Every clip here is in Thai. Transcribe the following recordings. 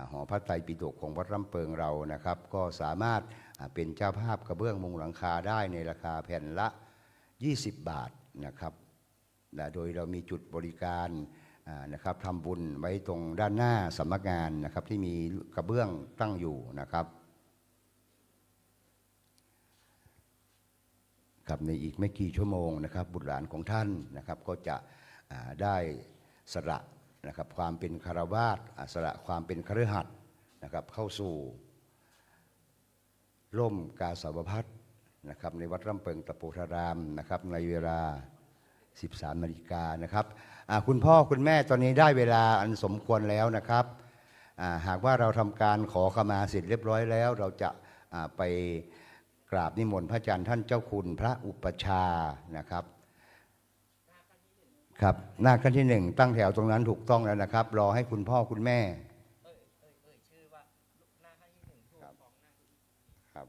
หอพระไตรปิฎกของวัดลำเปิงเรานะครับก็สามารถเป็นเจ้าภาพกระเบื้องมุงหลังคาได้ในราคาแผ่นละ20 บาทนะครับโดยเรามีจุดบริการนะครับทำบุญไว้ตรงด้านหน้าสำนักงานนะครับที่มีกระเบื้องตั้งอยู่นะครับครับในอีกไม่กี่ชั่วโมงนะครับบุตรหลานของท่านนะครับก็จะได้สละนะครับความเป็นคฤหัสถ์สละความเป็นคฤหัสถ์นะครับเข้าสู่ร่มกาสาวพัสต์นะครับในวัดลำเปิงตะโพธารามนะครับในเวลา 13 นาฬิกานะครับคุณพ่อคุณแม่ตอนนี้ได้เวลาอันสมควรแล้วนะครับหากว่าเราทำการขอขมาเสร็จเรียบร้อยแล้วเราจะไปกราบนิมนต์พระอาจารย์ท่านเจ้าคุณพระอุปชานะครับครับนาคขั้นที่1ตั้งแถวตรงนั้นถูกต้องแล้วนะครับรอให้คุณพ่อคุณแม่ชื่อว่านาคขั้นที่1ครับ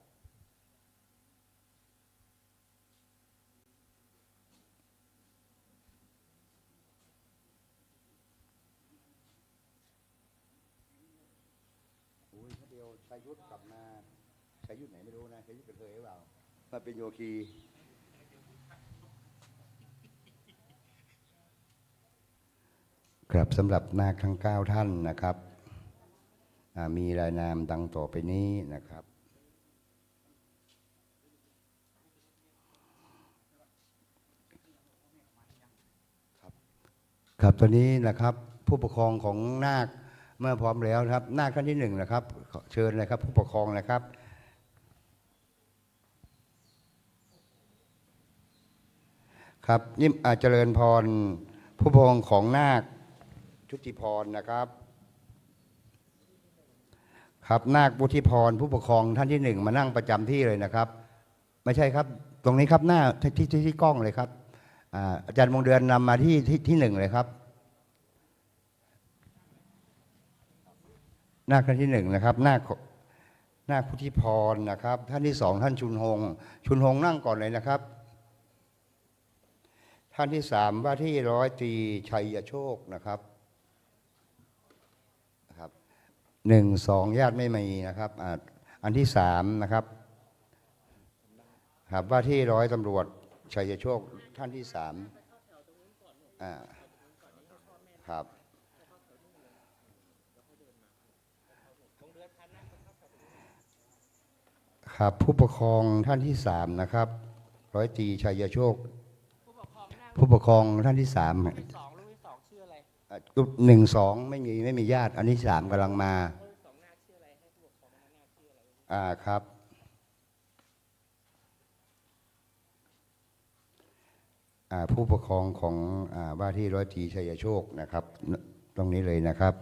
เดียวชายุทธกลับมาชายุทธไหนไม่รู้นะชายุทธเป็นเคยหรือเปล่ามาเป็นโยคีครับสำหรับนาคทั้ง9ท่านนะครับมีรายนามดังต่อไปนี้นะครับครับตอนนี้นะครับผู้ปกครองของนาคเมื่อพร้อมแล้วครับนาคท่านที่1นะครับเชิญเลยครับผู้ปกครองนะครับครับนี่เจริญพรผู้ปกครองของนาคชุติพรนะครับครับนาควุฒิพรผู้ปกครองท่านที่1มานั่งประจำที่เลยนะครับไม่ใช่ครับตรงนี้ครับหน้าที่กล้องเลยครับอาจารย์มงเดือนนำมาที่1เลยครับนาคท่านที่1นะครับนาคพุทธิพรนะครับท่านที่2ท่านชุนหงนั่งก่อนเลยนะครับท่านที่3ว่าที่ร้อยตรีชัยโชคนะครับครับ1 2ญาติไม่มีนะครับอันที่3นะครับครับว่าที่ร้อยตำรวจชัยโชคท่านที่3ครับครับผู้ปกครองท่านที่3นะครับร้อยตรีชัยโชคผู้ปกครองท่านที่3รูปที่2ชื่ออะไร1 2ไม่มีญาติอันที่3กำลังมาครับผู้ปกครองของว่าที่ร้อยตรีชัยโชคนะครับตรงนี้เลยนะครับ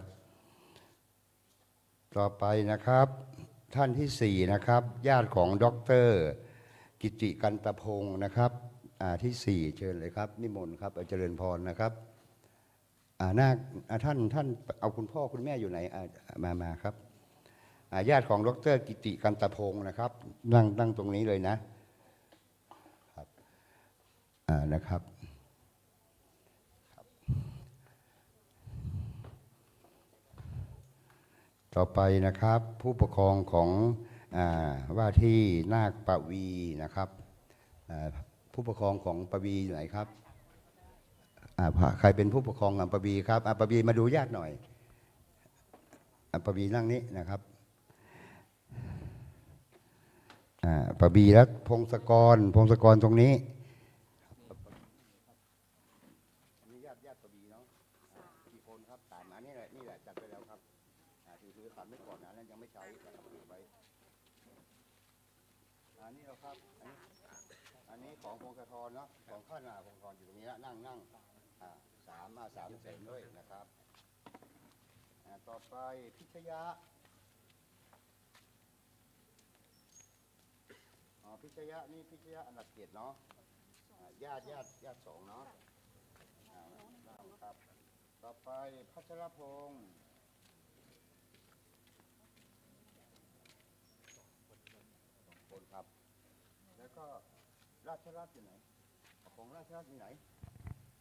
ต่อไปนะครับท่านที่4นะครับญาติของดร.กิติกันตพงศ์นะครับที่4เชิญเลยครับนิมนต์ครับเจริญพรนะครับท่านเอาคุณพ่อคุณแม่อยู่ไหนมาครับญาติของดร.กิติกันตพงศ์นะครับนั่งตรงนี้เลยนะครับนะครับต่อไปนะครับผู้ปกครองของว่าที่นาคปวีนะครับผู้ปกครองของปวีไหนครับใครเป็นผู้ปกครองปวีครับปวีมาดูญาติหน่อยปวีนั่งนี้นะครับปวีและพงศกรตรงนี้ญาติปวีเนาะกี่คนครับ3อันนี้แหละจัดไปแล้วครับถือขันไม่ก่อนนะนั้นยังไม่ใช้ไว้อันนี้เราครับอันนี้ของพงศธรเนาะของข้านาพงศธรอยู่ตรงนี้นั่ง3เสร็จด้วยนะครับต่อไปพิชยะพิชยะนี่พิชยะอันดับ7เนาะญาติ2เนาะครับต่อไปพัชรพงศ์2 คนครับแล้วก็ราชรัตน์อยู่ไหนของราชรัตน์อยู่ไหน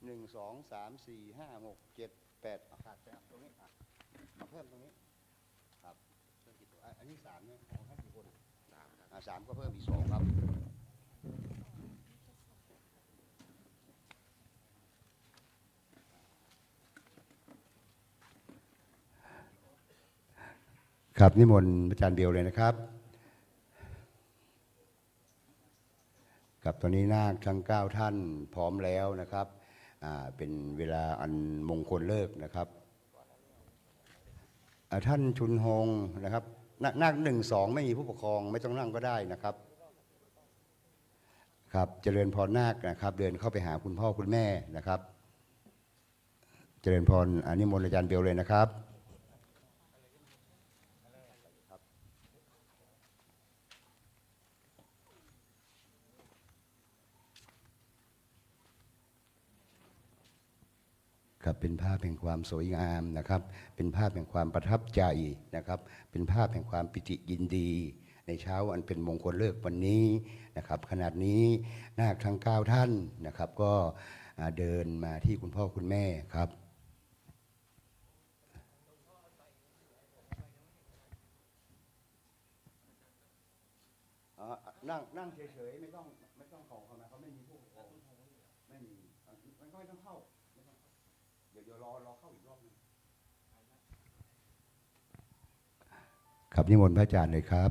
1 2 3 4 5 6 7 8ขาดไปตรงนี้มาเพิ่มตรงนี้ นนี้3เนี่ยของท่านกี่คน3ก็เพิ่มอีก2ครับครับนิมนต์อาจารย์เบลเลยนะครับครับตอนนี้นาคทั้ง9ท่านพร้อมแล้วนะครับเป็นเวลาอันมงคลเลิกนะครับท่านชุนฮงนะครับนาค1 2ไม่มีผู้ปกครองไม่ต้องนั่งก็ได้นะครับครับเจริญพรนาคนะครับเดินเข้าไปหาคุณพ่อคุณแม่นะครับเจริญพรนิมนต์อาจารย์เบลเลยนะครับครับเป็นภาพแห่งความสวยงามนะครับเป็นภาพแห่งความประทับใจนะครับเป็นภาพแห่งความปิติยินดีในเช้าอันเป็นมงคลเลิกวันนี้นะครับขณะนี้นาคทั้ง9ท่านนะครับก็เดินมาที่คุณพ่อคุณแม่ครับนั่งเฉยๆไม่ต้องขอเข้ามาเขาไม่มีผู้ปกครองไม่มีมันก็ไม่ต้องเข้าเดี๋ยวรอเข้าอีกรอบนึงครับนิมนต์พระอาจารย์เลยครับ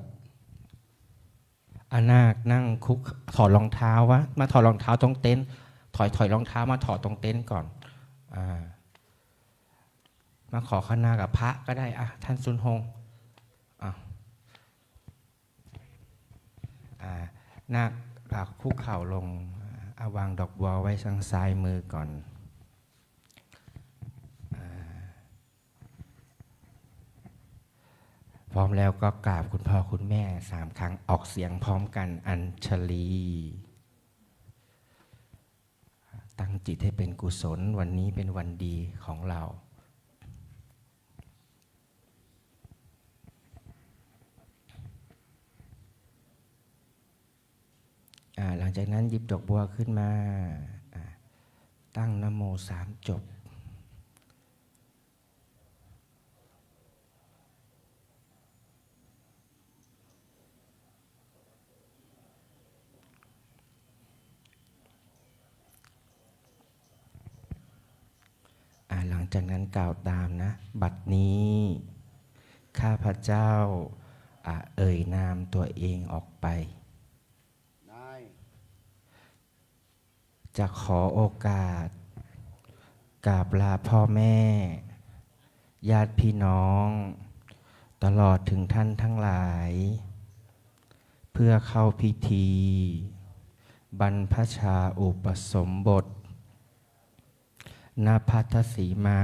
อานาคนั่งคุกถอดรองเท้าวะมาถอดรองเท้าตรงเต็นท์ถอยรองเท้ามาถอดตรงเต็นท์ก่อนมาขอขนากับพระก็ได้ท่านซุนฮงนาคคุกเข่าลงวางดอกบัวไว้ทางซ้ายมือก่อนพร้อมแล้วก็กราบคุณพ่อคุณแม่3 ครั้งออกเสียงพร้อมกันอัญชลีตั้งจิตให้เป็นกุศลวันนี้เป็นวันดีของเราหลังจากนั้นหยิบดอกบัวขึ้นมาตั้งนะโม3 จบหลังจากนั้นกล่าวตามนะบัดนี้ข้าพเจ้าเอ่ยนามตัวเองออกไปจะขอโอกาสกราบลาพ่อแม่ญาติพี่น้องตลอดถึงท่านทั้งหลายเพื่อเข้าพิธีบรรพชาอุปสมบทณพัทธสีมา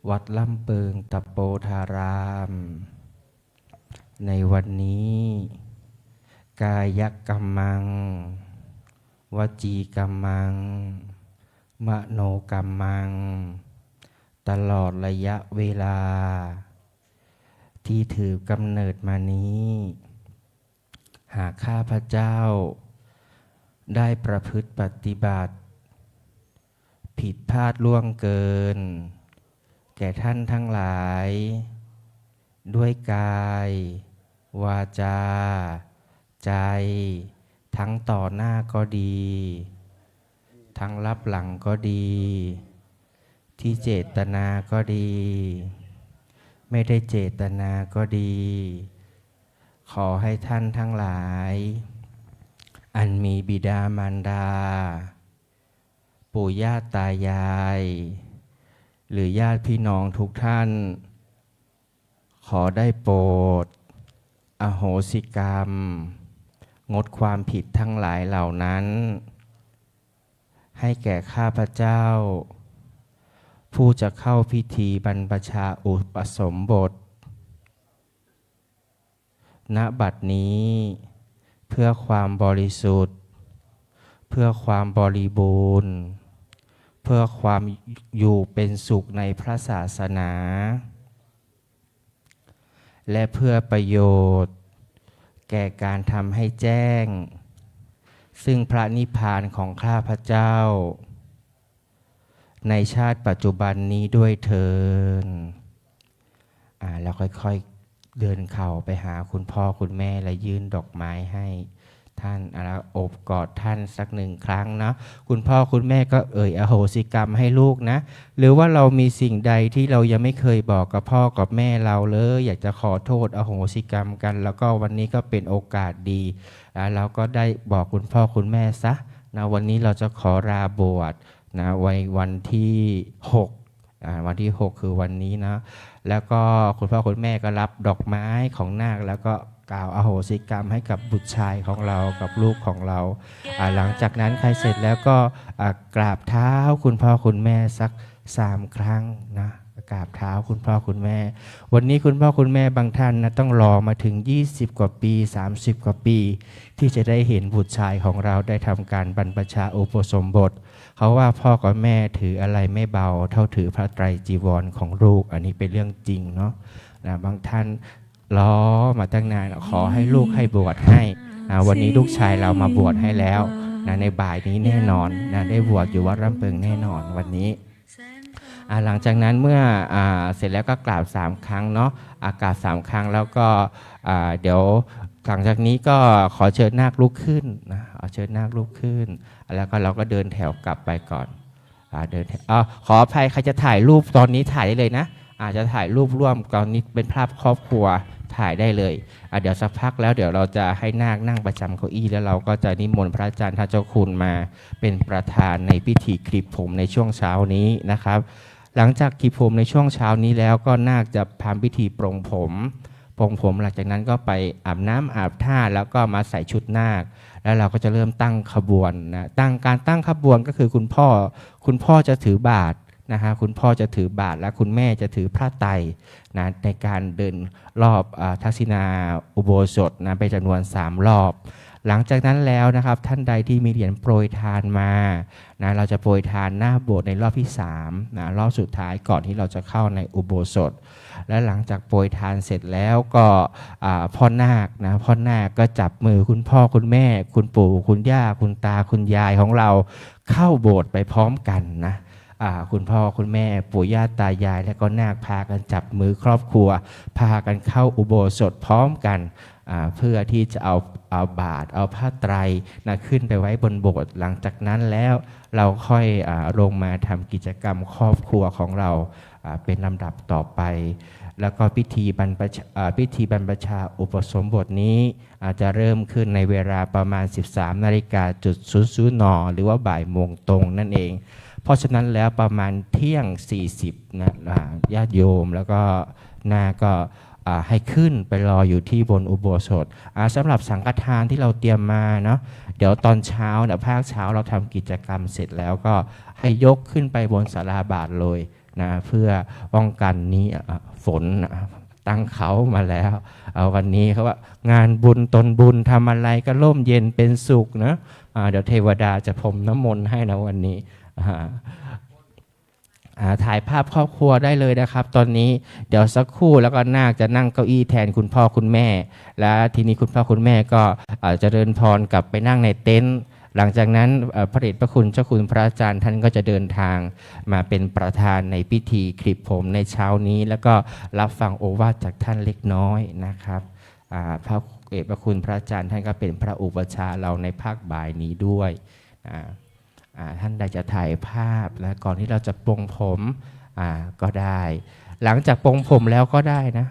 วัดลำเปิงตะโปธารามในวันนี้กายกัมมังวจีกัมมังมโนกัมมังตลอดระยะเวลาที่ถือกำเนิดมานี้หากข้าพเจ้าได้ประพฤติปฏิบัติผิดพลาดล่วงเกินแก่ท่านทั้งหลายด้วยกายวาจาใจทั้งต่อหน้าก็ดีทั้งรับหลังก็ดีที่เจตนาก็ดีไม่ได้เจตนาก็ดีขอให้ท่านทั้งหลายอันมีบิดามารดาปู่ย่าตายายหรือญาติพี่น้องทุกท่านขอได้โปรดอโหสิกรรมงดความผิดทั้งหลายเหล่านั้นให้แก่ข้าพเจ้าผู้จะเข้าพิธีบรรพชาอุปสมบทณบัดนี้เพื่อความบริสุทธิ์เพื่อความบริบูรณ์เพื่อความอยู่เป็นสุขในพระศาสนาและเพื่อประโยชน์แก่การทำให้แจ้งซึ่งพระนิพพานของข้าพเจ้าในชาติปัจจุบันนี้ด้วยเถิดแล้วค่อย เดินเข่าไปหาคุณพ่อคุณแม่และยื่นดอกไม้ให้ท่านแล้วโอบกอดท่านสักหนึ่งครั้งเนาะคุณพ่อคุณแม่ก็อโหสิกรรมให้ลูกนะหรือว่าเรามีสิ่งใดที่เรายังไม่เคยบอกกับพ่อกับแม่เราเลยอยากจะขอโทษอโหสิกรรมกันแล้วก็วันนี้ก็เป็นโอกาสดีเราก็ได้บอกคุณพ่อคุณแม่ซะนะวันนี้เราจะขอลาบวชนะวันที่6วันที่6คือวันนี้นะแล้วก็คุณพ่อคุณแม่ก็รับดอกไม้ของนาคแล้วก็กล่าวอโหสิกรรมให้กับบุตรชายของเรากับลูกของเราหลังจากนั้นใครเสร็จแล้วก็กราบเท้าคุณพ่อคุณแม่สัก3 ครั้งนะกราบเท้าคุณพ่อคุณแม่วันนี้คุณพ่อคุณแม่บางท่านนะต้องรอมาถึง20 กว่าปี30 กว่าปี ที่จะได้เห็นบุตรชายของเราได้ทำการบรรพชาอุปสมบทเขาว่าพ่อกับแม่ถืออะไรไม่เบาเท่าถือพระไตรจีวรของลูกอันนี้เป็นเรื่องจริงเนาะนะบางท่านรอมาตั้งนานขอให้ลูกให้บวชให้วันนี้ลูกชายเรามาบวชให้แล้วนะในบ่ายนี้แน่นอนนะได้บวชอยู่วัดร่ำเพิงแน่นอนวันนี้หลังจากนั้นเมื่อเสร็จแล้วก็กราบ3 ครั้งเนาะกราบ3 ครั้งแล้วก็เดี๋ยวหลังจากนี้ก็ขอเชิญนาคลุกขึ้นนะเชิญนาคลุกขึ้นแล้วก็เราก็เดินแถวกลับไปก่อนเดินขออภัยใครจะถ่ายรูปตอนนี้ถ่ายได้เลยนะอาจจะถ่ายรูปร่วมตอนนี้เป็นภาพครอบครัวถ่ายได้เลยเดี๋ยวสักพักแล้วเดี๋ยวเราจะให้นาคนั่งประจำเก้าอี้แล้วเราก็จะนิมนต์พระอาจารย์ท่านเจ้าคุณมาเป็นประธานในพิธีคลิปผมในช่วงเช้านี้นะครับหลังจากคลิปผมในช่วงเช้านี้แล้วก็นาคจะทำพิธีปรงผมหลังจากนั้นก็ไปอาบน้ำอาบท่าแล้วก็มาใส่ชุดนาคแล้วเราก็จะเริ่มตั้งขบวนนะการตั้งขบวนก็คือคุณพ่อจะถือบาตรนะฮะคุณพ่อจะถือบาตรและคุณแม่จะถือพระไตรนะในการเดินรอบทักษิณาอุโบสถนะไปจำนวน3 รอบหลังจากนั้นแล้วนะครับท่านใดที่มีเหรียญโปรยทานมานะเราจะโปรยทานหน้าโบสถ์ในรอบที่3นะรอบสุดท้ายก่อนที่เราจะเข้าในอุโบสถและหลังจากโปรยทานเสร็จแล้วก็พ่อนาคนะพ่อนาคก็จับมือคุณพ่อคุณแม่คุณปู่คุณย่าคุณตาคุณยายของเราเข้าโบสถ์ไปพร้อมกันนะคุณพ่อคุณแม่ปู่ย่าตายายและก็นาคพากันจับมือครอบครัวพากันเข้าอุโบสถพร้อมกันเพื่อที่จะเอาบาตรเอาผ้าไตรนะขึ้นไปไว้บนโบสถ์หลังจากนั้นแล้วเราค่อยลงมาทำกิจกรรมครอบครัวของเราเป็นลำดับต่อไปแล้วก็พิธีบรรพชาอุปสมบทนี้จะเริ่มขึ้นในเวลาประมาณ 13:00 น.หรือว่าบ่ายโมงตรงนั่นเองเพราะฉะนั้นแล้วประมาณเที่ยง40นะญาติโยมแล้วก็นาก็ให้ขึ้นไปรออยู่ที่บนอุโบสถสำหรับสังฆทานที่เราเตรียมมาเนาะเดี๋ยวตอนเช้าภาคเช้าเราทำกิจกรรมเสร็จแล้วก็ให้ยกขึ้นไปบนศาลาบาตรเลยนะเพื่อป้องกันนี้ฝนตั้งเขามาแล้ววันนี้เขาว่างานบุญตนบุญทำอะไรก็ร่มเย็นเป็นสุขนะเดี๋ยวเทวดาจะพรมน้ำมนต์ให้นะวันนี้ถ่ายภาพครอบครัวได้เลยนะครับตอนนี้เดี๋ยวสักครู่แล้วก็นาคจะนั่งเก้าอี้แทนคุณพ่อคุณแม่และทีนี้คุณพ่อคุณแม่ก็จะเดินพรกลับไปนั่งในเต็นท์หลังจากนั้นพระเดชพระคุณเจ้าคุณพระอาจารย์ท่านก็จะเดินทางมาเป็นประธานในพิธีคลิปผมในเช้านี้แล้วก็รับฟังโอวาทจากท่านเล็กน้อยนะครับพระเดชพระคุณพระอาจารย์ท่านก็เป็นพระอุปชาเราในภาคบ่ายนี้ด้วยท่านใดจะถ่ายภาพนะก่อนที่เราจะปรงผมก็ได้หลังจากปรงผมแล้วก็ได้นะ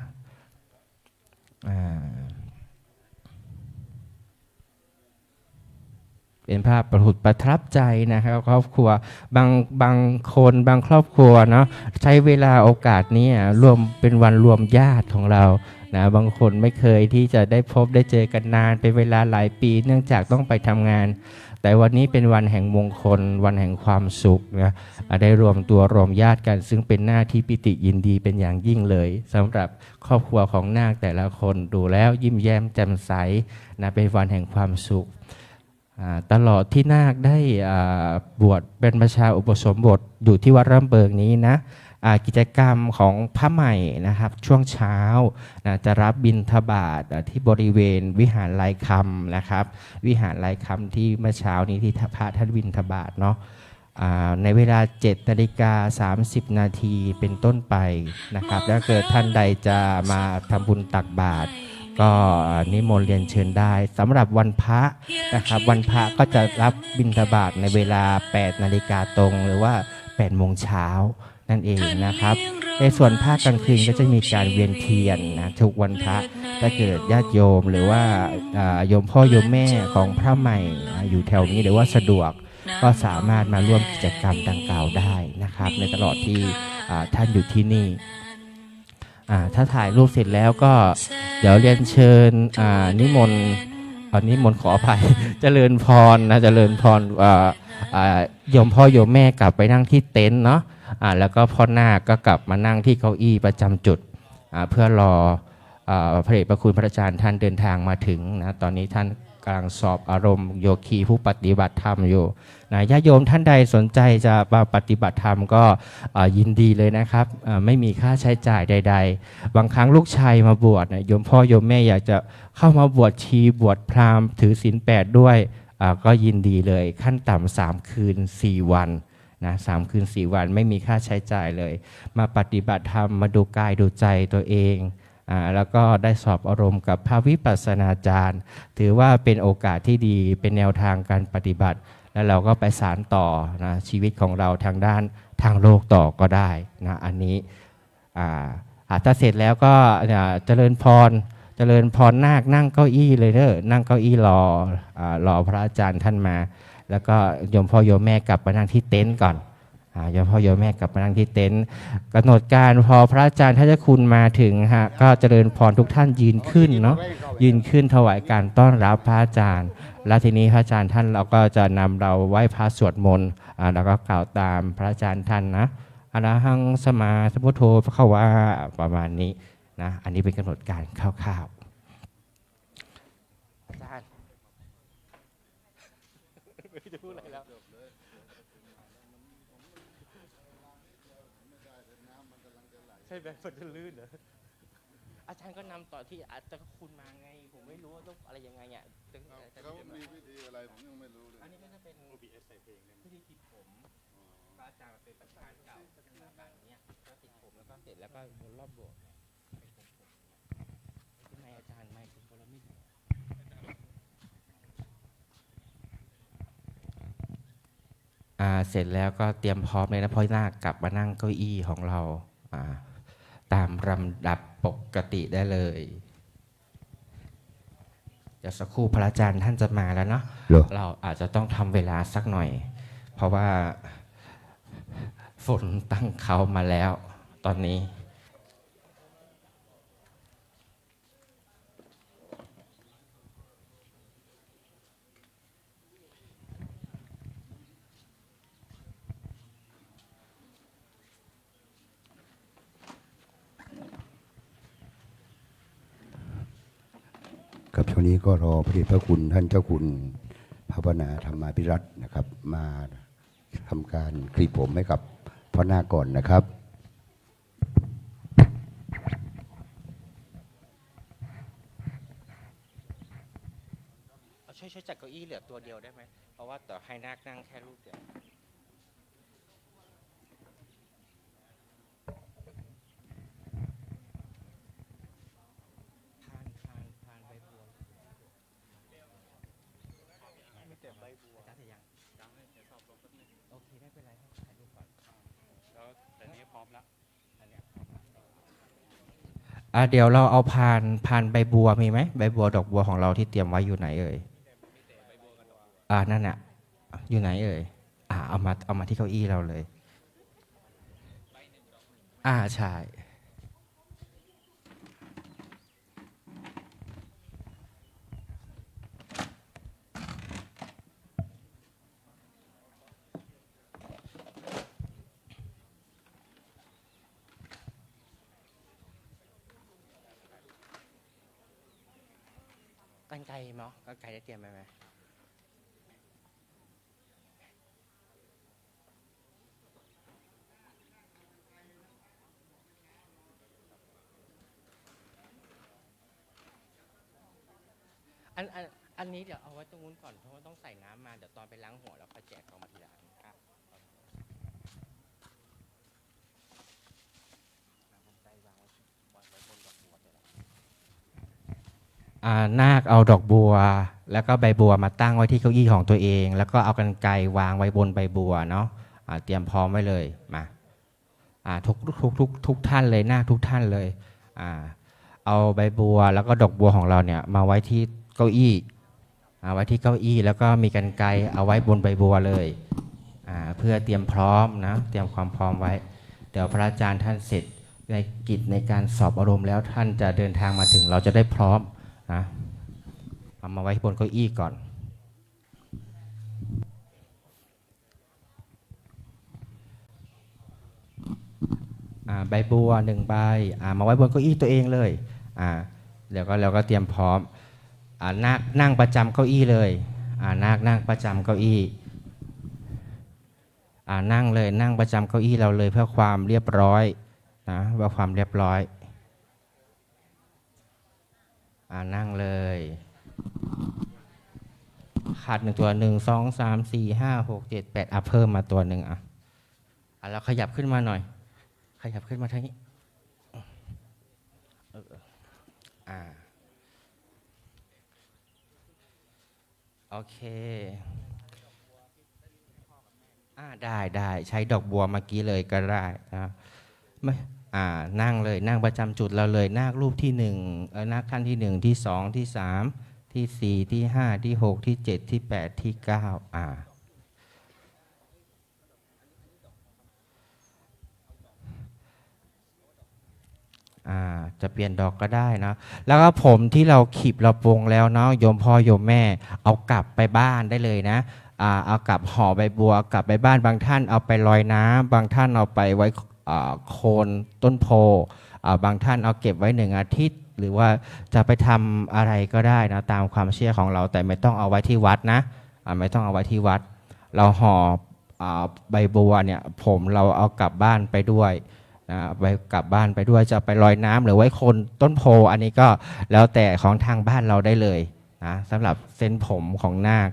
เป็นภาพประทับใจนะครับครอบครัวบางคนบางครอบครัวเนาะใช้เวลาโอกาสนี้รวมเป็นวันรวมญาติของเรานะบางคนไม่เคยที่จะได้พบได้เจอกันนานเป็นเวลาหลายปีเนื่องจากต้องไปทำงานแต่วันนี้เป็นวันแห่งมงคลวันแห่งความสุขนะได้รวมตัวรวมญาติกันซึ่งเป็นหน้าที่ปิติยินดีเป็นอย่างยิ่งเลยสำหรับครอบครัวของนาคแต่ละคนดูแล้วยิ้มแย้มแจ่มใสนะเป็นวันแห่งความสุขตลอดที่นาคได้บวชเป็นประชาอุปสมบทอยู่ที่วัดร่ำเบิงนี้นะกิจกรรมของพระใหม่นะครับช่วงเช้าจะรับบิณฑบาตที่บริเวณวิหารลายคำนะครับวิหารลายคำที่เมื่อเช้านี้ที่พระท่านบิณฑบาตเนาะ ในเวลา7:30 นาทีเป็นต้นไปนะครับแล้วเกิดท่านใดจะมาทำบุญตักบาตรก็นิมนต์เรียนเชิญได้สำหรับวันพระนะครับวันพระก็จะรับบิณฑบาตในเวลา8 นาฬิกาตรงหรือว่า8 โมงเช้านั่นเองนะครับในส่วนภาคกลางคืนก็จะมีการเวียนเทียนนะทุกวันพระถ้าเกิดญาติโยมหรือว่าโยมพ่อโยมแม่ของพระใหม่อยู่แถวนี้หรือว่าสะดวกก็สามารถมาร่วมกิจกรรมดังกล่าวได้นะครับในตลอดที่ท่านอยู่ที่นี่ถ้าถ่ายรูปเสร็จแล้วก็เดี๋ยวเรียนเชิญนิมนต์นิมนต์ขออภัย เจริญพรนะเจริญพรโยมพ่อโยมแม่กลับไปนั่งที่เต็นท์เนาะแล้วก็พ่อนาคก็กลับมานั่งที่เก้าอี้ประจำจุดเพื่อรอพระเดชพระคุณพระอาจารย์ท่านเดินทางมาถึงนะตอนนี้ท่านกำลังสอบอารมณ์โยคีผู้ปฏิบัติธรรมอยู่นะญาติโยมท่านใดสนใจจะมาปฏิบัติธรรมก็ยินดีเลยนะครับไม่มีค่าใช้จ่ายใดๆบางครั้งลูกชายมาบวชโยมพ่อโยมแม่อยากจะเข้ามาบวชชีบวชพราหมณ์ถือศีล8ด้วยก็ยินดีเลยขั้นต่ำ3 คืน 4 วันนะ3 คืน 4 วันไม่มีค่าใช้จ่ายเลยมาปฏิบัติธรรมมาดูกายดูใจตัวเองแล้วก็ได้สอบอารมณ์กับพระวิปัสสนาจารย์ถือว่าเป็นโอกาสที่ดีเป็นแนวทางการปฏิบัติแล้วเราก็ไปสานต่อนะชีวิตของเราทางด้านทางโลกต่อก็ได้นะอันนี้ถ้าเสร็จแล้วก็เจริญพรนาคนั่งเก้าอี้เลยเด้อนั่งเก้าอี้รอพระอาจารย์ท่านมาแล้วก็โยมพ่อโยมแม่กลับมานั่งที่เต็นท์ก่อนโยมพ่อโยมแม่กลับมานั่งที่เต็นท์กำหนดการพอพระอาจารย์ท่านเจ้าคุณมาถึงก็เจริญพรทุกท่านยืนขึ้นเนาะยืนขึ้นถวายการต้อนรับพระอาจารย์แล้วทีนี้พระอาจารย์ท่านเราก็จะนำเราไหว้พระสวดมนต์แล้วก็กล่าวตามพระอาจารย์ท่านนะอะระหังสมมาสัมพุทโธพระวาประมาณนี้นะอันนี้เป็นกำหนดการคร่าวๆอาจารย์ไม่จะพูดอะไรแล้วใช่แบบมันจะลื่นเหรออาจารย์ก็นำต่อที่อาจจะคุณมาไงผมไม่รู้ว่าต้องอะไรยังไงอ่ะเขามีวิธีอะไรผมยังไม่รู้เลย อันนี้ก็จะเป็น OBS ใส่เพลงพิธีติดผมพระอาจารย์เป็นประธานเก่าแบบนี้ก็ติดผมแล้วก็เสร็จแล้วก็รอบโบสถ์เป็นผมที่ไม่อาจารย์ไม่คุณพลมิตรเสร็จแล้วก็เตรียมพร้อมเลยนะพ่อนาคกลับมานั่งเก้าอี้ของเราตามลำดับปกติได้เลยเดี๋ยวสักครู่พระอาจารย์ท่านจะมาแล้วเนาะเราอาจจะต้องทำเวลาสักหน่อยเพราะว่าฝนตั้งเขามาแล้วตอนนี้กับช่วงนี้ก็รอพระเดชพระคุณท่านเจ้าคุณภาวนาธรรมาภิรัตน์นะครับมาทำการคลีบผมให้กับพ่อนาคก่อนนะครับช่วยจัดเก้าอี้เหลือตัวเดียวได้ไหมเพราะว่าต่อให้นาคนั่งแค่รูปเดียวพานใบบัวไม่แต่ใบบัวอาจารย์แต่ยังให้เดี๋ยวสอบลงแป๊บนึงโอเคไม่เป็นไรให้ถ่ายรูปก่อนแล้วแต่นี้พร้อมแล้วอันนี้เดี๋ยวเราเอาพานใบบัวมีไหมใบบัวดอกบัวของเราที่เตรียมไว้อยู่ไหนเอ่ยนั่นน่ะอยู่ไหนเอ่ยเอามาที่เก้าอี้เราเลยใช่กรรไกรมั้งกรรไกรได้เตรียมไหมอันนี้เดี๋ยวเอาไว้ตรงนู้นก่อนเพราะว่าต้องใส่น้ำมาเดี๋ยวตอนไปล้างหัวแล้วค่อยแจกเขามาทีหลังครับ นาคเอาดอกบัวแล้วก็ใบบัวมาตั้งไว้ที่เก้าอี้ของตัวเอง แล้วก็เอากรรไกรวางไว้บนใบบัวเนาะเตรียมพร้อมไว้เลยมาทุกท่านเลยนาคทุกท่านเลยเอาใบบัวแล้วก็ดอกบัวของเราเนี่ยมาไว้ที่เก้าอี้ไว้ที่เก้าอี้แล้วก็มีกรรไกรเอาไว้บนใบบัวเลยเพื่อเตรียมพร้อมนะเตรียมความพร้อมไว้เดี๋ยวพระอาจารย์ท่านเสร็จในกิจในการสอบอารมณ์แล้วท่านจะเดินทางมาถึงเราจะได้พร้อมนะเอามาไว้บนเก้าอี้ก่อนใบบัว1 ใบมาไว้บนเก้าอี้ตัวเองเลยเดี๋ยวก็เราก็เตรียมพร้อมนาคนั่งประจำเก้าอี้เลยนาคนั่งประจำเก้าอี้นั่งเลยนั่งประจำเก้าอี้เราเลยเพื่อความเรียบร้อยนะเพื่อความเรียบร้อยนั่งเลยขาด1 ตัว1 2 3 4 5 6 7 8เพิ่มมาตัวหนึ่งแล้วขยับขึ้นมาหน่อยขยับขึ้นมาทางนี้โอเคได้ใช้ดอกบัวเมื่อกี้เลยก็ได้นะไม่นั่งเลยนั่งประจำจุดเราเลยนาครูปที่1นาคขั้นที่1ที่2ที่3ที่4ที่5ที่6ที่7ที่8ที่9จะเปลี่ยนดอกก็ได้นะแล้วก็ผมที่เราขีบเราปรงแล้วเนาะโยมพ่อโยมแม่เอากลับไปบ้านได้เลยนะเอากลับห่อใบบัวกลับไปบ้านบางท่านเอาไปลอยน้ำบางท่านเอาไปไว้โคนต้นโพบางท่านเอาเก็บไว้1 อาทิตย์หรือว่าจะไปทำอะไรก็ได้นะตามความเชื่อของเราแต่ไม่ต้องเอาไว้ที่วัดนะไม่ต้องเอาไว้ที่วัดเราห่อใบบัวเนี่ยผมเราเอากลับบ้านไปด้วยไปกลับบ้านไปด้วยจะไปลอยน้ำหรือไว้โคนต้นโพอันนี้ก็แล้วแต่ของทางบ้านเราได้เลยนะสำหรับเส้นผมของนาค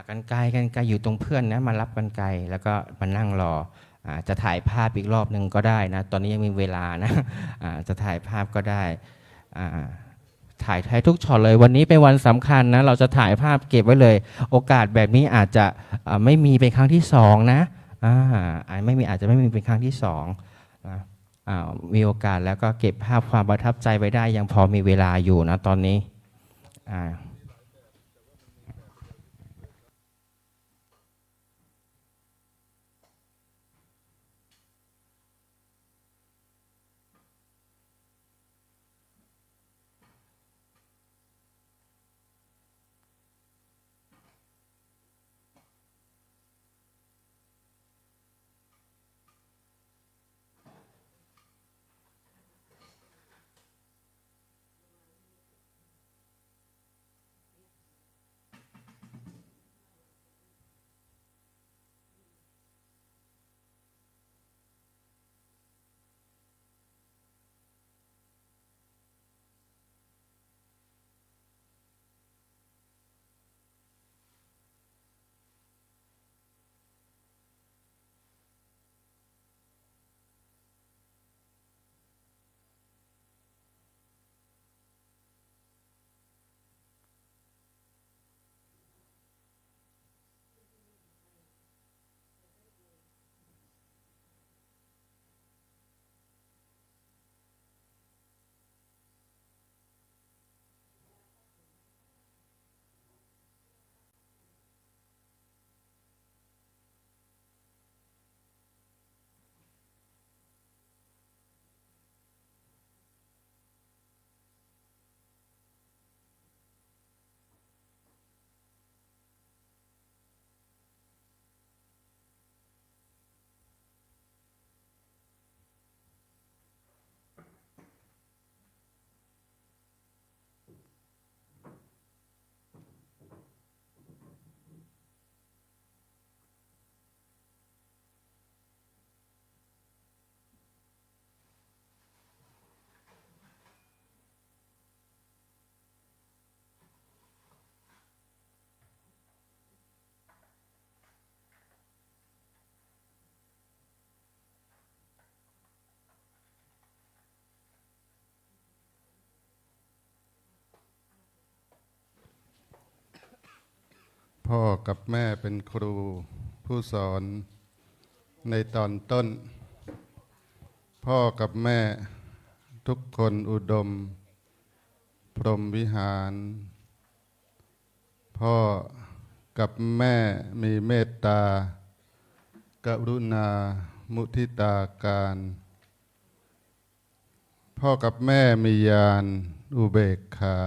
กรรไกรอยู่ตรงเพื่อนนะมารับกรรไกรแล้วก็มานั่งรอจะถ่ายภาพอีกรอบหนึ่งก็ได้นะตอนนี้ยังมีเวลานะจะถ่ายภาพก็ได้ถ่ายทุกช็อตเลยวันนี้เป็นวันสำคัญนะเราจะถ่ายภาพเก็บไว้เลยโอกาสแบบนี้อาจจะไม่มีเป็นครั้งที่2นะอาจจะไม่มีเป็นครั้งที่2นะมีโอกาสแล้วก็เก็บภาพความประทับใจไว้ได้ยังพอมีเวลาอยู่นะตอนนี้ พ่อกับแม่เป็นครูผู้สอนในตอนต้น พ่อกับแม่ทุกคนอุดม พรหมวิหาร พ่อกับแม่มีเมตตากรุณามุทิตาการ พ่อกับแม่มีญาณอุเบกขา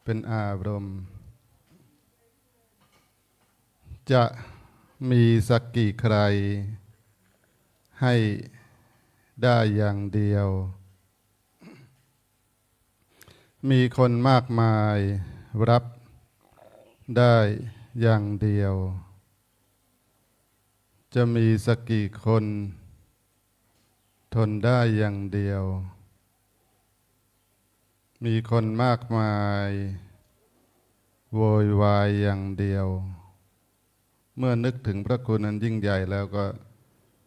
เป็นอารมณ์ จะมีสักกี่ใครให้ได้อย่างเดียว มีคนมากมายรับได้อย่างเดียว จะมีสักกี่คนทนได้อย่างเดียว มีคนมากมายโวยวายอย่างเดียว เมื่อนึกถึงพระคุณอันยิ่งใหญ่แล้วก็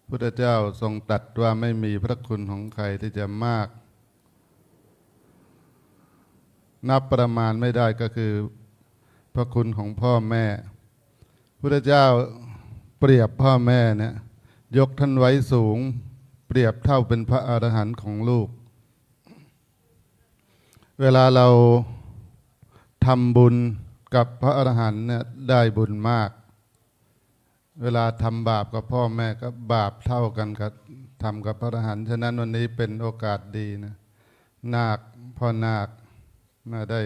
พุทธเจ้าทรงตรัสว่าไม่มีพระคุณของใครที่จะมาก นับประมาณไม่ได้ก็คือพระคุณของพ่อแม่พุทธเจ้าเปรียบพ่อแม่เนี่ยยกท่านไว้สูงเปรียบเท่าเป็นพระอรหันต์ของลูก เวลาเราทำบุญกับพระอรหันต์เนี่ยได้บุญมาก เวลาทำบาปกับพ่อแม่ก็บาปเท่ากันกับทำกับพระอรหันต์ฉะนั้นวันนี้เป็นโอกาสดีนะนาคพ่อนาคมาได้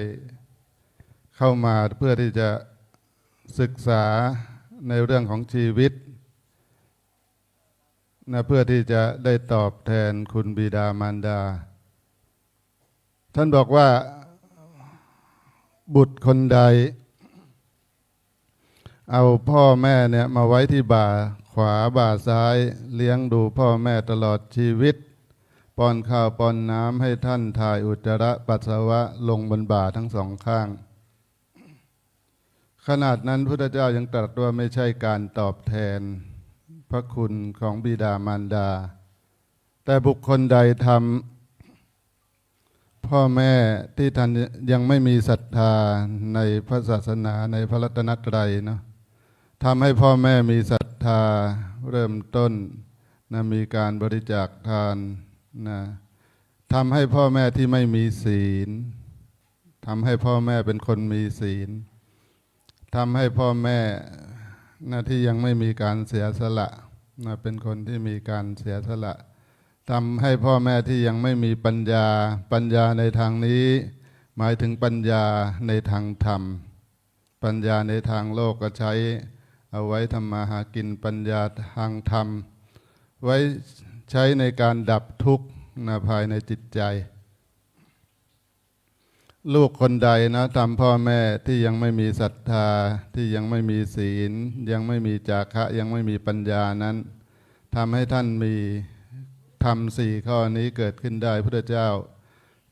เข้ามาเพื่อที่จะศึกษาในเรื่องของชีวิตนะเพื่อที่จะได้ตอบแทนคุณบิดามารดาท่านบอกว่าบุตรคนใดเอาพ่อแม่เนี่ยมาไว้ที่บ่าขวาบ่าซ้ายเลี้ยงดูพ่อแม่ตลอดชีวิตป้อนข้าวป้อนน้ำให้ท่านถ่ายอุจจาระปัสสาวะลงบนบ่าทั้งสองข้างขนาดนั้นพุทธเจ้ายังตรัสว่าไม่ใช่การตอบแทนพระคุณของบิดามารดาแต่บุคคลใดทำพ่อแม่ที่ท่านยังไม่มีศรัทธาในพระศาสนาในพระรัตนตรัยเนาะทำให้พ่อแม่มีศรัทธาเริ่มต้นนะมีการบริจาคทานนะทำให้พ่อแม่ที่ไม่มีศีลทำให้พ่อแม่เป็นคนมีศีลทำให้พ่อแม่นะที่ยังไม่มีการเสียสละนะเป็นคนที่มีการเสียสละทำให้พ่อแม่ที่ยังไม่มีปัญญาในทางนี้หมายถึงปัญญาในทางธรรมปัญญาในทางโลกก็ใช้เอาไว้ทำมาหากินปัญญาทางธรรมไว้ใช้ในการดับทุกข์นะภายในจิตใจลูกคนใดนะทำพ่อแม่ที่ยังไม่มีศรัทธาที่ยังไม่มีศีลยังไม่มีจาคะยังไม่มีปัญญานั้นทำให้ท่านมีทำสี่ข้อนี้เกิดขึ้นได้พระพุทธเจ้า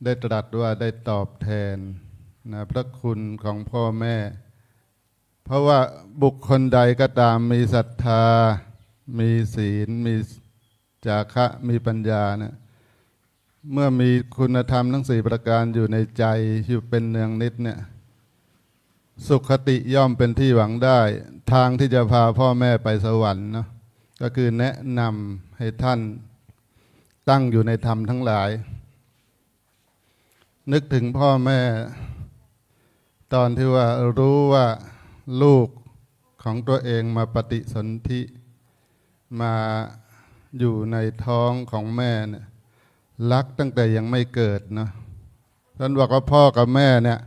ได้ตรัสว่าได้ตอบแทนนะพระคุณของพ่อแม่เพราะว่าบุคคลใดก็ตามมีศรัทธามีศีลมีจาคะมีปัญญานะเมื่อมีคุณธรรมทั้งสี่ประการอยู่ในใจอยู่เป็นเนืองนิดเนี่ยสุขติย่อมเป็นที่หวังได้ทางที่จะพาพ่อแม่ไปสวรรค์เนาะก็คือแนะนำให้ท่านตั้งอยู่ในธรรมทั้งหลายนึกถึงพ่อแม่ตอนที่ว่ารู้ว่าลูกของตัวเองมาปฏิสนธิมาอยู่ในท้องของแม่เนี่ยรักตั้งแต่ยังไม่เกิดนะท่านบอกว่าพ่อกับแม่เนี่ย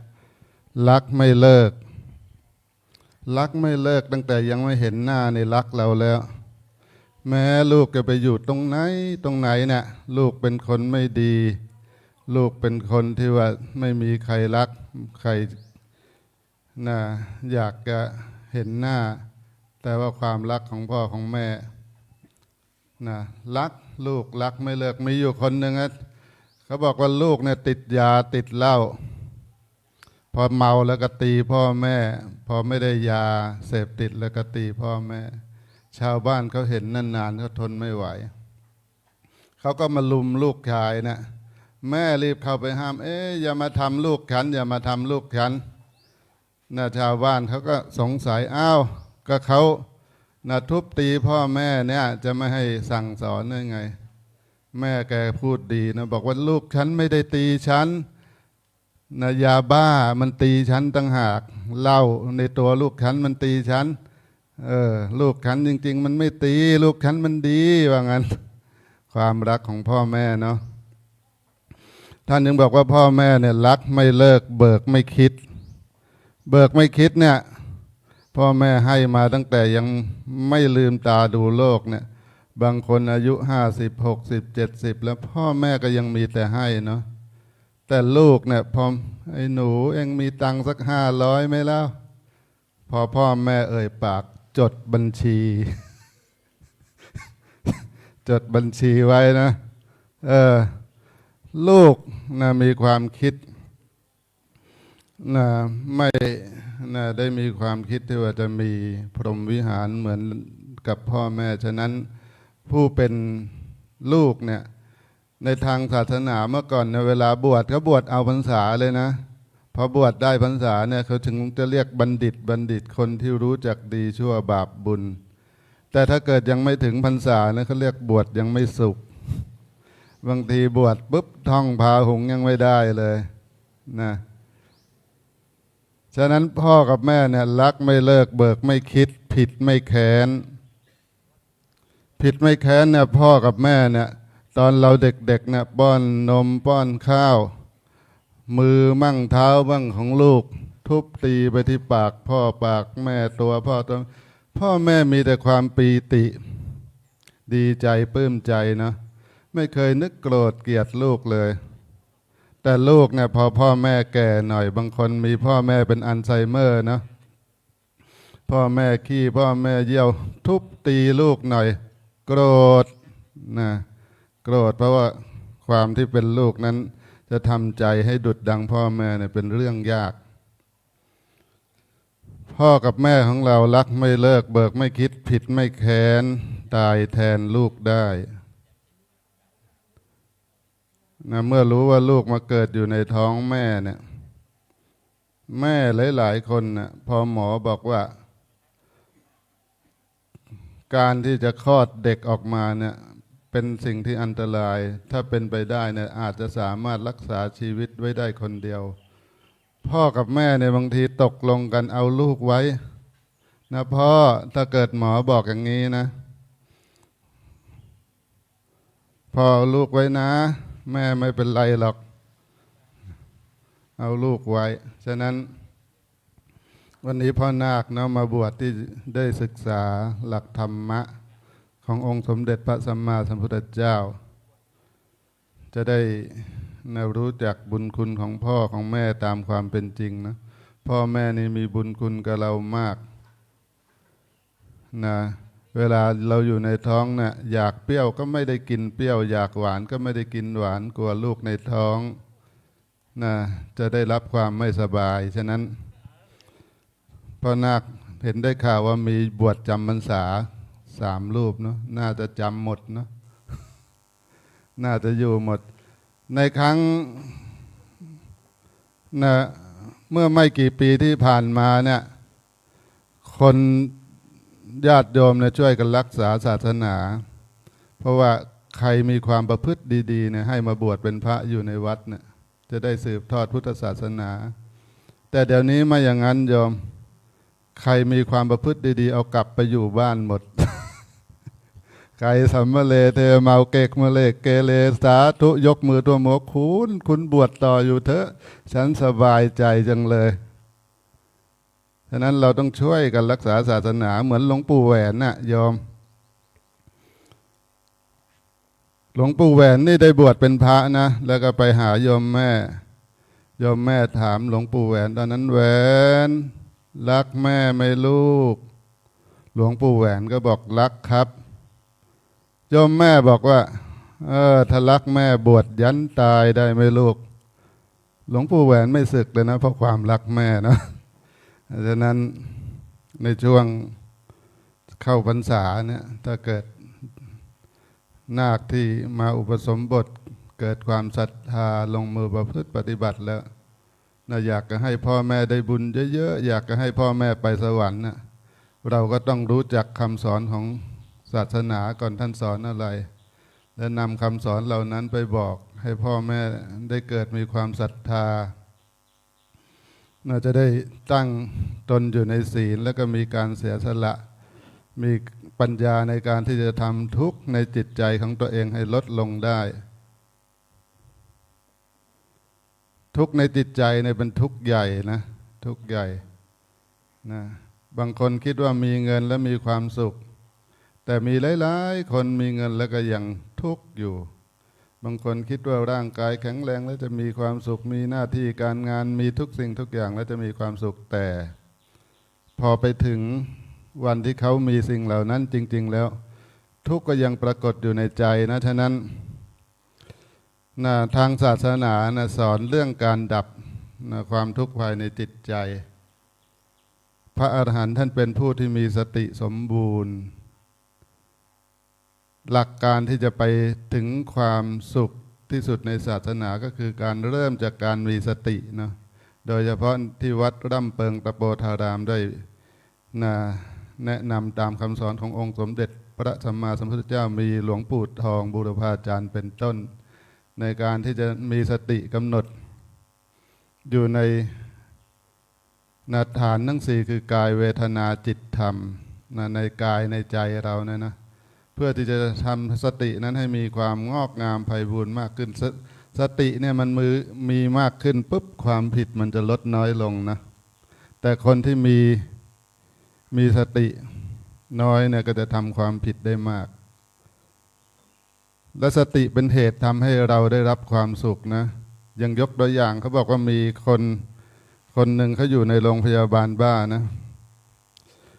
รักไม่เลิกตั้งแต่ยังไม่เห็นหน้าในรักเราแล้วแม้ลูกจะไปอยู่ตรงไหนเนี่ยลูกเป็นคนไม่ดีลูกเป็นคนที่ว่าไม่มีใครรักใครน่ะอยากจะเห็นหน้าแต่ว่าความรักของพ่อของแม่นะรักลูกรักไม่เลิกมีอยู่คนหนึ่งนะเขาบอกว่าลูกเนี่ยติดยาติดเหล้าพอเมาแล้วก็ตีพ่อแม่พอไม่ได้ยาเสพติดแล้วก็ตีพ่อแม่ชาวบ้านเขาเห็นนานๆเขาทนไม่ไหวเขาก็มาลุมลูกชายนะแม่รีบเข้าไปห้ามอย่ามาทำลูกฉันอย่ามาทำลูกฉัน ชาวบ้านเขาก็สงสัยอ้าวก็เขาทุบตีพ่อแม่เนี่ยจะไม่ให้สั่งสอนได้ไง แม่แกพูดดีนะบอกว่าลูกฉันไม่ได้ตีฉันยาบ้ามันตีฉันตั้งหากเหล้าในตัวลูกฉันมันตีฉันลูกฉันจริงๆมันไม่ตีลูกฉันมันดีว่างั้นความรักของพ่อแม่เนาะท่านยังบอกว่าพ่อแม่เนี่ยรักไม่เลิกเบิกไม่คิดเบิกไม่คิดเนี่ยพ่อแม่ให้มาตั้งแต่ยังไม่ลืมตาดูโลกเนี่ยบางคนอายุ50 60 70แล้วพ่อแม่ก็ยังมีแต่ให้เนาะแต่ลูกเนี่ยพอไอ้หนูเองมีตังค์สัก500ไหมแล้วพอพ่อแม่เอ่ยปากจดบัญชี จดบัญชีไว้นะลูกนะมีความคิดนะไม่นะได้มีความคิดที่ว่าจะมีพรหมวิหารเหมือนกับพ่อแม่ฉะนั้นผู้เป็นลูกเนี่ยในทางศาสนาเมื่อก่อนในเวลาบวชเขาบวชเอาพรรษาเลยนะพอบวชได้พรรษาเนี่ยเขาถึงจะเรียกบัณฑิตคนที่รู้จักดีชั่วบาปบุญแต่ถ้าเกิดยังไม่ถึงพรรษาเนี่ยเขาเรียกบวชยังไม่สุขบางทีบวชปุ๊บท่องพาหุงยังไม่ได้เลยนะฉะนั้นพ่อกับแม่เนี่ยรักไม่เลิกเบิกไม่คิดผิดไม่แค้นผิดไม่แค้นเนี่ยพ่อกับแม่เนี่ยตอนเราเด็กๆเนี่ยป้อนนมป้อนข้าวมือมั่งเท้าบ้างของลูกทุบตีไปที่ปากพ่อปากแม่ตัวพ่อแม่มีแต่ความปีติดีใจปลื้มใจนะไม่เคยนึกโกรธเกลียดลูกเลยแต่ลูกเนี่ยพอพ่อแม่แก่หน่อยบางคนมีพ่อแม่เป็นอัลไซเมอร์นะพ่อแม่ขี้พ่อแม่เยี่ยวทุบตีลูกหน่อยโกรธนะโกรธเพราะว่าความที่เป็นลูกนั้นจะทำใจให้ดุจดังพ่อแม่เนี่ยเป็นเรื่องยากพ่อกับแม่ของเรารักไม่เลิกเบิกไม่คิดผิดไม่แค้นตายแทนลูกได้นะเมื่อรู้ว่าลูกมาเกิดอยู่ในท้องแม่เนี่ยแม่หลายๆคนนะพอหมอบอกว่าการที่จะคลอดเด็กออกมาเนี่ยเป็นสิ่งที่อันตรายถ้าเป็นไปได้เนี่ยอาจจะสามารถรักษาชีวิตไว้ได้คนเดียวพ่อกับแม่ในบางทีตกลงกันเอาลูกไว้นะพ่อถ้าเกิดหมอบอกอย่างนี้นะพ่อเอาลูกไว้นะแม่ไม่เป็นไรหรอกเอาลูกไว้ฉะนั้นวันนี้พ่อนาคนะมาบวชที่ได้ศึกษาหลักธรรมะขององค์สมเด็จพระสัมมาสัมพุทธเจ้าจะได้รู้จักบุญคุณของพ่อของแม่ตามความเป็นจริงนะพ่อแม่นี่มีบุญคุณกับเรามากนะเวลาเราอยู่ในท้องนะ่ะอยากเปรี้ยวก็ไม่ได้กินเปรี้ยวอยากหวานก็ไม่ได้กินหวานกลัวลูกในท้องนะจะได้รับความไม่สบายฉะนั้นพ่อนาคเห็นได้ข่าวว่ามีบวชจำพรรษา3 รูปเนาะน่าจะจำหมดเนาะน่าจะอยู่หมดในครั้งนะเมื่อไม่กี่ปีที่ผ่านมาเนี่ยคนญาติโยมเนี่ยช่วยกันรักษาศาสนาเพราะว่าใครมีความประพฤติดีๆเนี่ยให้มาบวชเป็นพระอยู่ในวัดเนี่ยจะได้สืบทอดพุทธศาสนาแต่เดี๋ยวนี้ไม่อย่างนั้นโยมใครมีความประพฤติดีๆเอากลับไปอยู่บ้านหมด ใครสัมมาเลเทเมาเกกมาเลเกเรสาธุยกมือตัวหมอคุณบวชต่ออยู่เถอะฉันสบายใจจังเลยฉะนั้นเราต้องช่วยกันรักษาศาสนาเหมือนหลวงปู่แหวนน่ะโยมหลวงปู่แหวนนี่ได้บวชเป็นพระนะแล้วก็ไปหาโยมแม่ถามหลวงปู่แหวนตอนนั้นแหวนรักแม่ไหมลูกหลวงปู่แหวนก็บอกรักครับโยมแม่บอกว่าถ้ารักแม่บวชยันตายได้ไหมลูกหลวงปู่แหวนไม่สึกเลยนะเพราะความรักแม่นะฉะนั้นในช่วงเข้าพรรษาเนี่ยถ้าเกิดนาคที่มาอุปสมบทเกิดความศรัทธาลงมือประพฤติปฏิบัติแล้ว นะอยากจะให้พ่อแม่ได้บุญเยอะๆอยากจะให้พ่อแม่ไปสวรรค์นะเราก็ต้องรู้จักคำสอนของศาสนาก่อนท่านสอนอะไรและนำคำสอนเหล่านั้นไปบอกให้พ่อแม่ได้เกิดมีความศรัทธาน่าจะได้ตั้งตนอยู่ในศีลแล้วก็มีการเสียสละมีปัญญาในการที่จะทำทุกข์ในจิตใจของตัวเองให้ลดลงได้ทุกข์ในจิตใจเนี่ยเป็นทุกข์ใหญ่นะทุกข์ใหญ่นะบางคนคิดว่ามีเงินแล้วมีความสุขแต่มีหลายๆคนมีเงินแล้วก็ยังทุกข์อยู่บางคนคิดว่าร่างกายแข็งแรงแล้วจะมีความสุขมีหน้าที่การงานมีทุกสิ่งทุกอย่างแล้วจะมีความสุขแต่พอไปถึงวันที่เขามีสิ่งเหล่านั้นจริงๆแล้วทุกข์ก็ยังปรากฏอยู่ในใจนะฉะนั้นทางศาสนาสอนเรื่องการดับความทุกข์ภายในจิตใจพระอรหันต์ท่านเป็นผู้ที่มีสติสมบูรณ์หลักการที่จะไปถึงความสุขที่สุดในศาสนาก็คือการเริ่มจากการมีสตินะโดยเฉพาะที่วัดร่ำเปิงตะโปธารามได้แนะนำตามคำสอนขององค์สมเด็จพระสัมมาสัมพุทธเจ้ามีหลวงปู่ทองบูรพาจารย์เป็นต้นในการที่จะมีสติกำหนดอยู่ในฐานทั้งสี่คือกายเวทนาจิตธรรมในกายในใจเราเนี่ยนะเพื่อที่จะทำสตินั้นให้มีความงอกงามไพบูรย์มากขึ้นสติเนี่ยมันมีมากขึ้นปุ๊บความผิดมันจะลดน้อยลงนะแต่คนที่มีสติน้อยเนี่ยก็จะทำความผิดได้มากและสติเป็นเหตุทำให้เราได้รับความสุขนะยังยกตัวอย่างเขาบอกว่ามีคนหนึ่งเขาอยู่ในโรงพยาบาลบ้านะ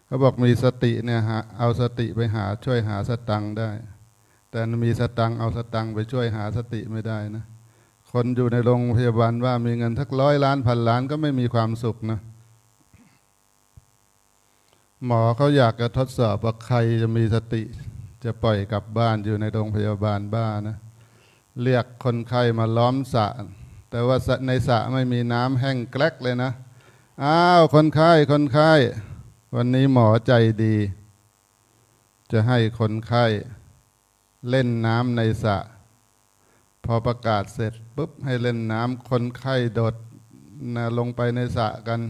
เขาบอกมีสติเนี่ยเอาสติไปช่วยหาสตังค์ได้แต่มีสตังค์เอาสตังค์ไปช่วยหาสติไม่ได้นะคนอยู่ในโรงพยาบาลว่ามีเงินสัก100 ล้าน1,000 ล้านก็ไม่มีความสุขนะหมอเขาอยากจะทดสอบว่าใครจะมีสติจะปล่อยกลับบ้านอยู่ในโรงพยาบาลบ้านะเรียกคนไข้มาล้อมสระแต่ว่าในสระไม่มีน้ำแห้งแกลกเลยนะอ้าวคนไข้วันนี้หมอใจดีจะให้คนไข้เล่นน้ำในสระพอประกาศเสร็จปุ๊บให้เล่นน้ำคนไข้โดดลงไปในสระกัน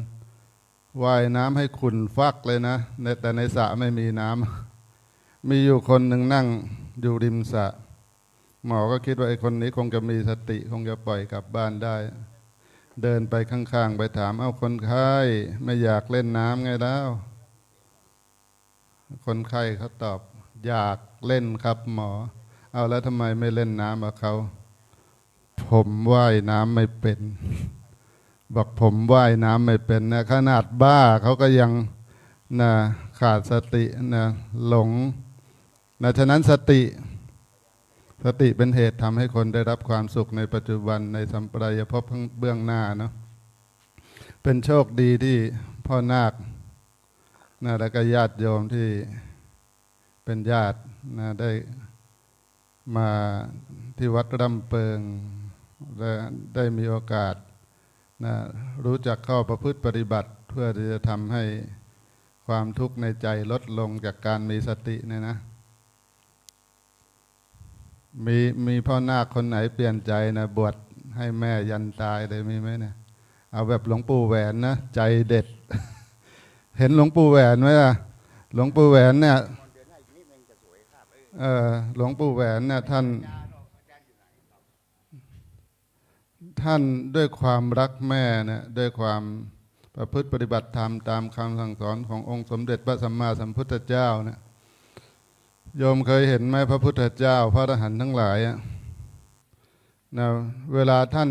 ว่ายน้ำให้ขุ่นฟักเลยนะแต่ในสระไม่มีน้ำมีอยู่คนหนึ่งนั่งอยู่ริมสระหมอก็คิดว่าไอ้คนนี้คงจะมีสติคงจะปล่อยกลับบ้านได้เดินไปข้างๆไปถามเอ้าคนไข้ไม่อยากเล่นน้ำไงแล้วคนไข้เขาตอบอยากเล่นครับหมอเอาแล้วทำไมไม่เล่นน้ำกับเขาผมว่ายน้ำไม่เป็นบอกผมว่ายน้ำไม่เป็นนะขนาดบ้าเขาก็ยังขาดสติหลงฉะนั้นสติเป็นเหตุทำให้คนได้รับความสุขในปัจจุบันในสัมปรายภพเบื้องหน้าเนาะเป็นโชคดีที่พ่อนาคแล้วก็ญาติโยมที่เป็นญาติได้มาที่วัดร่ำเปิงและได้มีโอกาสรู้จักเข้าประพฤติปฏิบัติเพื่อที่จะทำให้ความทุกข์ในใจลดลงจากการมีสติเนี่ยนะมีพ่อนาคคนไหนเปลี่ยนใจนะบวชให้แม่ยันตายเลยมีไหมเนี่ยเอาแบบหลวงปู่แหวนนะใจเด็ด เห็นหลวงปู่แหวนไหมล่ะหลวงปู่แหวนเนี่ยหลวงปู่แหวนเนี่ยท่านด้วยความรักแม่เนี่ยด้วยความประพฤติปฏิบัติธรรมตามคำสั่งสอนขององค์สมเด็จพระสัมมาสัมพุทธเจ้าเนี่ยโยมเคยเห็นไหมพระพุทธเจ้าพระอรหันต์ทั้งหลายเวลาท่าน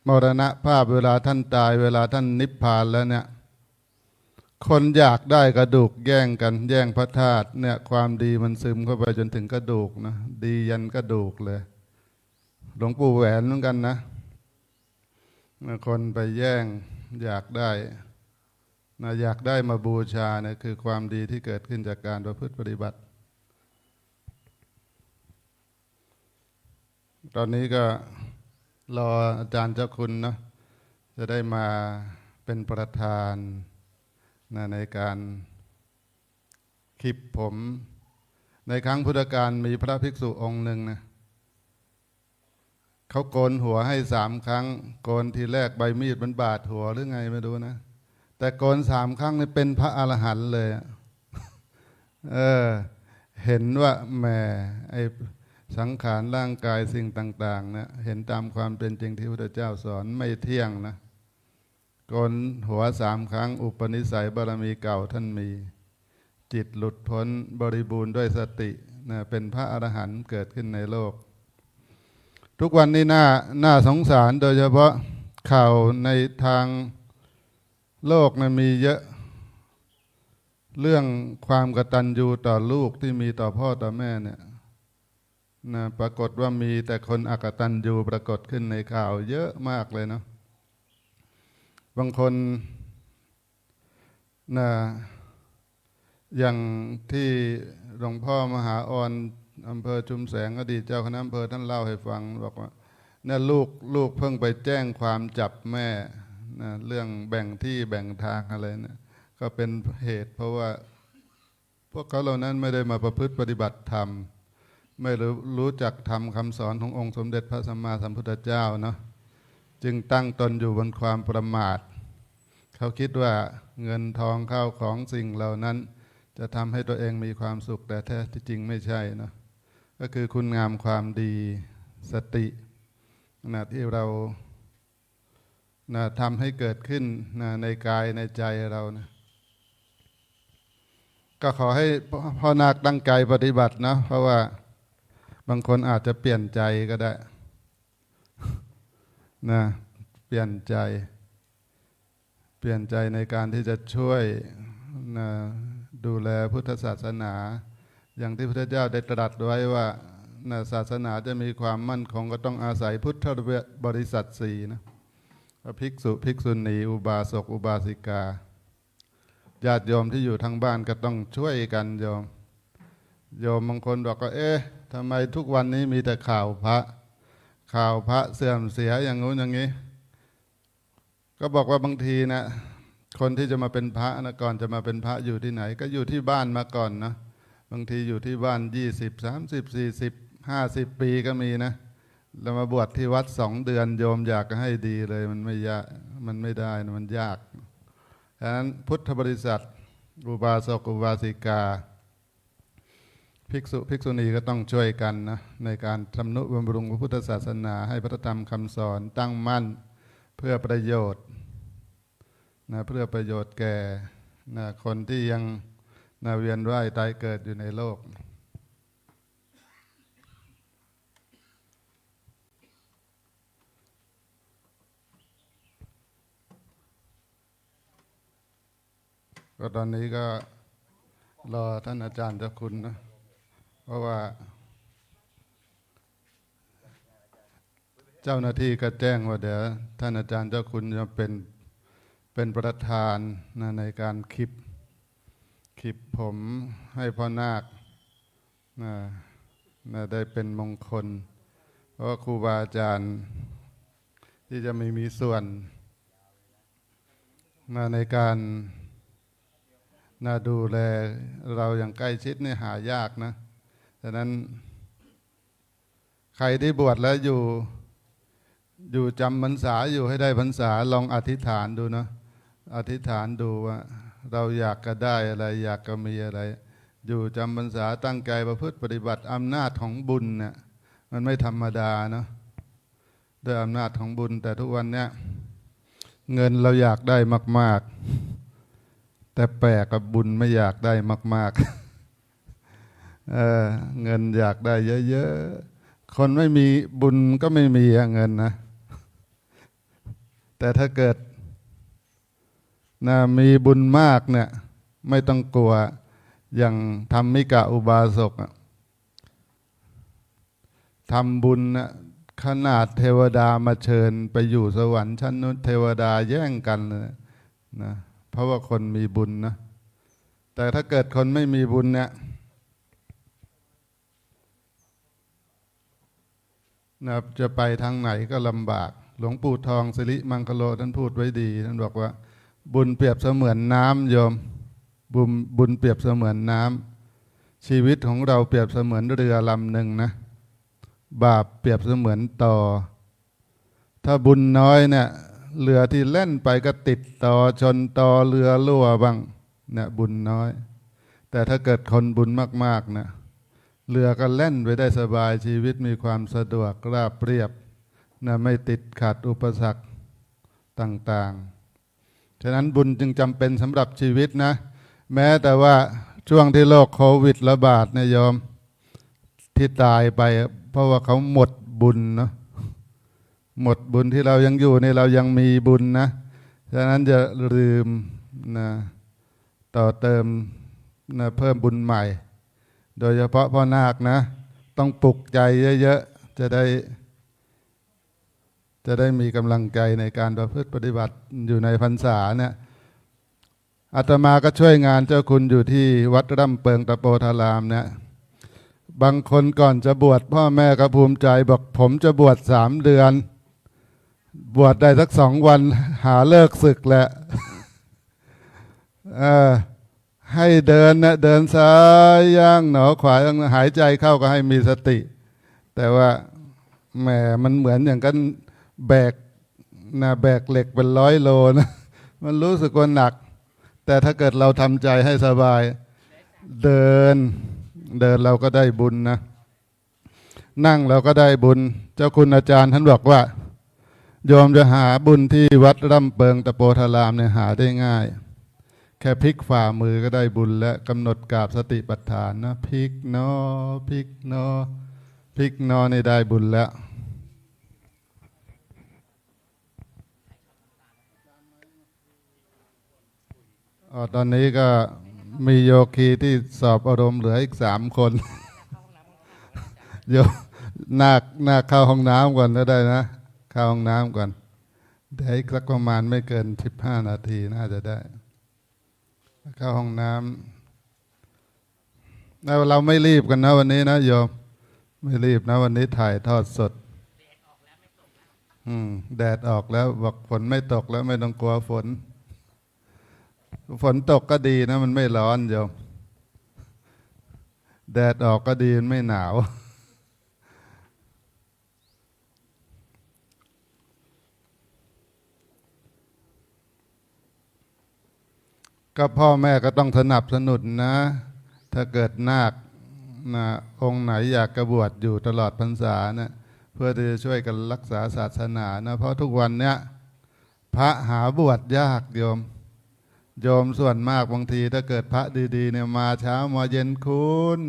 มรณภาพเวลาท่านตายเวลาท่านนิพพานแล้วเนี่ยคนอยากได้กระดูกแย่งกันแย่งพระธาตุเนี่ยความดีมันซึมเข้าไปจนถึงกระดูกนะดียันกระดูกเลยหลวงปู่แหวนเหมือนกันนะคนไปแย่งอยากได้มาบูชาเนี่ยคือความดีที่เกิดขึ้นจากการประพฤติปฏิบัติตอนนี้ก็รออาจารย์เจ้าคุณนะจ จะได้มาเป็นประธานในการคลิปผม ในครั้งพุทธกาลมีพระภิกษุองค์หนึ่งนะเขาโกนหัวให้3 ครั้งโกนทีแรกใบมีดมันบาดหัวหรือไงไม่รู้นะแต่โกน3 ครั้งนี่เป็นพระอรหันต์เลยเห็นว่าแหมไอ้สังขารร่างกายสิ่งต่างๆนะเห็นตามความเป็นจริงที่พระพุทธเจ้าสอนไม่เที่ยงนะโกนหัว3 ครั้งอุปนิสัยบารมีเก่าท่านมีจิตหลุดพ้นบริบูรณ์ด้วยสตินะเป็นพระอรหันต์เกิดขึ้นในโลกทุกวันนี้น่าสงสารโดยเฉพาะข่าวในทางโลกนะมีเยอะเรื่องความกตัญญูต่อลูกที่มีต่อพ่อต่อแม่เนี่ยนะปรากฏว่ามีแต่คนอกตัญญูปรากฏขึ้นในข่าวเยอะมากเลยเนาะบางคนนะอย่างที่หลวงพ่อมหาอรอำเภอชุมแสงอดีตเจ้าคณะอำเภอท่านเล่าให้ฟังบอกว่าเนี่ยลูกเพิ่งไปแจ้งความจับแม่นะเรื่องแบ่งที่แบ่งทางอะไรเนี่ยก็เป็นเหตุเพราะว่าพวกเขาเหล่านั้นไม่ได้มาประพฤติปฏิบัติธรรมไม่รู้จักธรรมคำสอนขององค์สมเด็จพระสัมมาสัมพุทธเจ้าเนาะจึงตั้งตนอยู่บนความประมาทเขาคิดว่าเงินทองข้าวของสิ่งเหล่านั้นจะทำให้ตัวเองมีความสุขแต่แท้ที่จริงไม่ใช่เนาะก็คือคุณงามความดีสตินะที่เรานะทำให้เกิดขึ้นนะในกายในใจเรานะก็ขอให้พ่อนาคตั้งใจปฏิบัตินะเพราะว่าบางคนอาจจะเปลี่ยนใจก็ได้นะเปลี่ยนใจในการที่จะช่วยนะดูแลพุทธศาสนาอย่างที่พระพุทธเจ้าได้ตรัสไว้ว่าศาสนาจะมีความมั่นคงก็ต้องอาศัยพุทธบริษัท4นะภิกษุภิกษุณีอุบาสกอุบาสิกาญาติโยมที่อยู่ทางบ้านก็ต้องช่วยกันโยมบางคนบอกว่าทำไมทุกวันนี้มีแต่ข่าวพระเสื่อมเสียอย่างงู้นอย่างนี้ก็บอกว่าบางทีนะคนที่จะมาเป็นพระนะก่อนจะมาเป็นพระอยู่ที่ไหนก็อยู่ที่บ้านมาก่อนนะบางทีอยู่ที่บ้าน20 30 40 50 ปีก็มีนะแล้วมาบวชที่วัด2 เดือนโยมอยากให้ดีเลยมันไม่ยากมันไม่ได้นะมันยากฉะนั้นพุทธบริษัทอุบาสกอุบาสิกาภิกษุภิกษุณีก็ต้องช่วยกันนะในการทำนุบำรุงพระพุทธศาสนาให้พระธรรมคำสอนตั้งมั่นเพื่อประโยชน์นะเพื่อประโยชน์แก่นะคนที่ยังนะเวียนว่ายตายเกิดอยู่ในโลกก็ตอนนี้ก็รอท่านอาจารย์เจ้าคุณนะเพราะว่าเจ้าหน้าที่ก็แจ้งว่าเดี๋ยวท่านอาจารย์เจ้าคุณจะเป็นประธานนะในการคลิปผมให้พ่อนาคนะได้เป็นมงคลเพราะว่าครูบาอาจารย์ที่จะไม่มีส่วนนะในการดูแลเราอย่างใกล้ชิดนี่หายากนะดังนั้นใครที่บวชแล้วอยู่จำพรรษาอยู่ให้ได้พรรษาลองอธิษฐานดูนะอธิษฐานดูว่าเราอยากจะได้อะไรอยากจะมีอะไรอยู่จำพรรษาตั้งใจประพฤติปฏิบัติอำนาจของบุญเนี่ยมันไม่ธรรมดานะด้วยอำนาจของบุญแต่ทุกวันเนี้ยเงินเราอยากได้มากๆแต่แปลกกับบุญไม่อยากได้มากๆเงินอยากได้เยอะๆคนไม่มีบุญก็ไม่มีเงินนะแต่ถ้าเกิดมีบุญมากเนี่ยไม่ต้องกลัวอย่างธรรมิกะอุบาสกทำบุญนะขนาดเทวดามาเชิญไปอยู่สวรรค์ชั้นนู้นเทวดาแย่งกันเลยนะเพราะว่าคนมีบุญนะแต่ถ้าเกิดคนไม่มีบุญเนี่ยนะจะไปทางไหนก็ลำบาก หลวงปู่ทองสิริมังคโลท่านพูดไว้ดีท่านบอกว่าบุญเปรียบเสมือนน้ำโยมบุญเปรียบเสมือนน้ำชีวิตของเราเปรียบเสมือนเรือลำหนึ่งนะบาปเปรียบเสมือนต่อถ้าบุญน้อยเนี่ยเรือที่เล่นไปก็ติดต่อชนต่อเรือรั่วบ้างเนี่ยบุญน้อยแต่ถ้าเกิดคนบุญมากๆนะเรือก็เล่นไปได้สบายชีวิตมีความสะดวกราบเรียบนะไม่ติดขัดอุปสรรคต่างๆฉะนั้นบุญจึงจำเป็นสำหรับชีวิตนะแม้แต่ว่าช่วงที่โรคโควิดระบาดเนี่ยโยมที่ตายไปเพราะว่าเขาหมดบุญเนาะหมดบุญที่เรายังอยู่นี่เรายังมีบุญนะฉะนั้นจะลืมนะต่อเติมนะเพิ่มบุญใหม่โดยเฉพาะพ่อนาคนะต้องปลุกใจเยอะๆจะได้มีกำลังใจในการประพฤติปฏิบัติอยู่ในพรรษาเนี่ยอาตมาก็ช่วยงานเจ้าคุณอยู่ที่วัดร่ำเปิงตะโปธารามเนี่ยบางคนก่อนจะบวชพ่อแม่ก็ภูมิใจบอกผมจะบวช3 เดือนบวชได้สัก2 วันหาเลิกศึกแหละให้เดินนะเดินซ้ายย่างหนอขวาย่างหายใจเข้าก็ให้มีสติ แต่ว่าแหมมันเหมือนอย่างกันแบกเหล็กเป็น100 โลนะมันรู้สึกว่าหนักแต่ถ้าเกิดเราทำใจให้สบายเดินเราก็ได้บุญนะนั่งเราก็ได้บุญเจ้าคุณอาจารย์ท่านบอกว่าโยมจะหาบุญที่วัดร่ำเปิงตะโปธารามเนี่ยหาได้ง่ายแค่พลิกฝ่ามือก็ได้บุญและกำหนดกราบสติปัฏฐานนะพลิกนอพลิกนอพลิกนอนี่ได้บุญแล้วตอนนี้ก็มีโยคีที่สอบอารมณ์เหลืออีก3 คนโยนาคเข้าห้องน้ำก่อนก็ได้นะเข้าห้องน้ำก่อนเดี๋ยวอีกสักประมาณไม่เกิน15 นาทีน่าจะได้เข้าห้องน้ำเราไม่รีบกันนะวันนี้นะโยมไม่รีบนะวันนี้ถ่ายทอดสดแดดออกแล้วบอกฝนไม่ตกแล้วไม่ต้องกลัวฝนตกก็ดีนะมันไม่ร้อนโยมแดดออกก็ดีมันไม่หนาวก็พ่อแม่ก็ต้องสนับสนุนนะถ้าเกิดนาคนะองค์ไหนอยากกระบวชอยู่ตลอดพรรษานะเพื่อที่จะช่วยกันรักษาศาสนานะเพราะทุกวันเนี้ยพระหาบวชยากโยมส่วนมากบางทีถ้าเกิดพระดีๆเนี่ยมาเช้ามาเย็นคุณ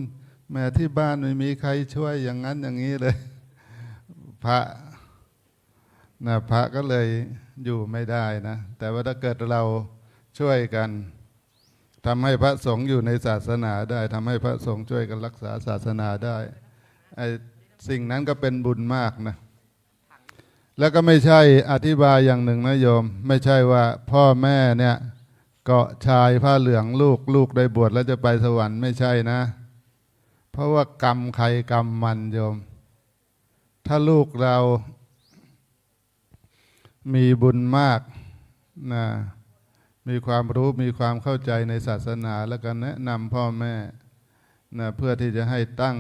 แม่ที่บ้านไม่มีใครช่วยอย่างนั้นอย่างนี้เลยพระก็เลยอยู่ไม่ได้นะแต่ว่าถ้าเกิดเราช่วยกันทำให้พระสงฆ์อยู่ในศาสนาได้ทำให้พระสงฆ์ช่วยกันรักษาศาสนาได้ไอ้สิ่งนั้นก็เป็นบุญมากนะแล้วก็ไม่ใช่อธิบายอย่างหนึ่งนะโยมไม่ใช่ว่าพ่อแม่เนี่ยเกาะชายผ้าเหลืองลูกได้บวชแล้วจะไปสวรรค์ไม่ใช่นะเพราะว่ากรรมใครกรรมมันโยมถ้าลูกเรามีบุญมากนะมีความรู้มีความเข้าใจในศาสนาแล้วก็แนะนำพ่อแม่นะเพื่อที่จะให้ตั้ง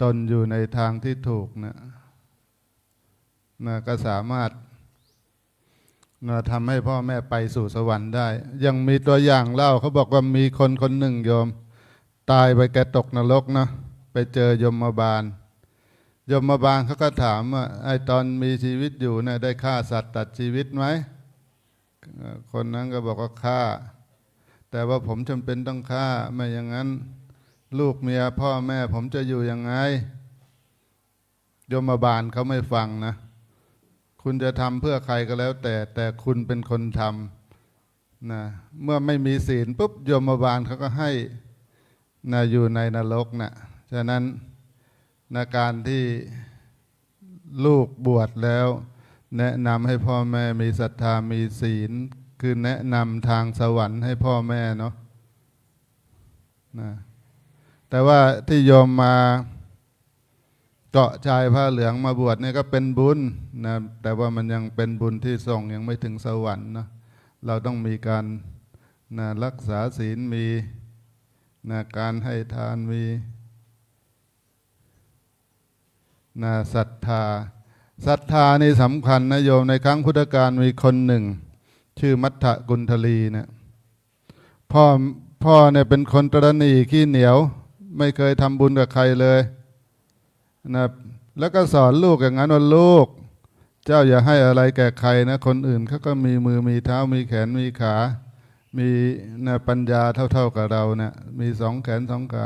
ตนอยู่ในทางที่ถูกนะก็สามารถทำให้พ่อแม่ไปสู่สวรรค์ได้ยังมีตัวอย่างเล่าเขาบอกว่ามีคนหนึ่งโยมตายไปแกตกนรกนะไปเจอยมบาลเขาก็ถามว่าไอ้ตอนมีชีวิตอยู่เนี่ยได้ฆ่าสัตว์ตัดชีวิตไหมคนนั้นก็บอกว่าฆ่าแต่ว่าผมจำเป็นต้องฆ่าไม่อย่างนั้นลูกเมียพ่อแม่ผมจะอยู่ยังไงยมบาลเขาไม่ฟังนะคุณจะทำเพื่อใครก็แล้วแต่คุณเป็นคนทำนะเมื่อไม่มีศีลปุ๊บยมบาลเขาก็ให้นะอยู่ในนรกนะฉะนั้นในการที่ลูกบวชแล้วแนะนำให้พ่อแม่มีศรัทธามีศีลคือแนะนำทางสวรรค์ให้พ่อแม่เนาะนะแต่ว่าที่โยมมา เกาะชายผ้าเหลืองมาบวชเนี่ยก็เป็นบุญนะแต่ว่ามันยังเป็นบุญที่ส่งยังไม่ถึงสวรรค์นะเราต้องมีการนะรักษาศีลมีนะการให้ทานมีนะศรัทธานี่สำคัญนะโยมในครั้งพุทธกาลมีคนหนึ่งชื่อมัทธกุณฑลีเนี่ยพ่อเนี่ยเป็นคนตระหนี่ขี้เหนียวไม่เคยทำบุญกับใครเลยนะแล้วก็สอนลูกอย่างนั้นว่าลูกเจ้าอย่าให้อะไรแก่ใครนะคนอื่นเขาก็มีมือมีเท้ามีแขนมีขามีนะปัญญาเท่ากับเรานะมีสองแขนสองขา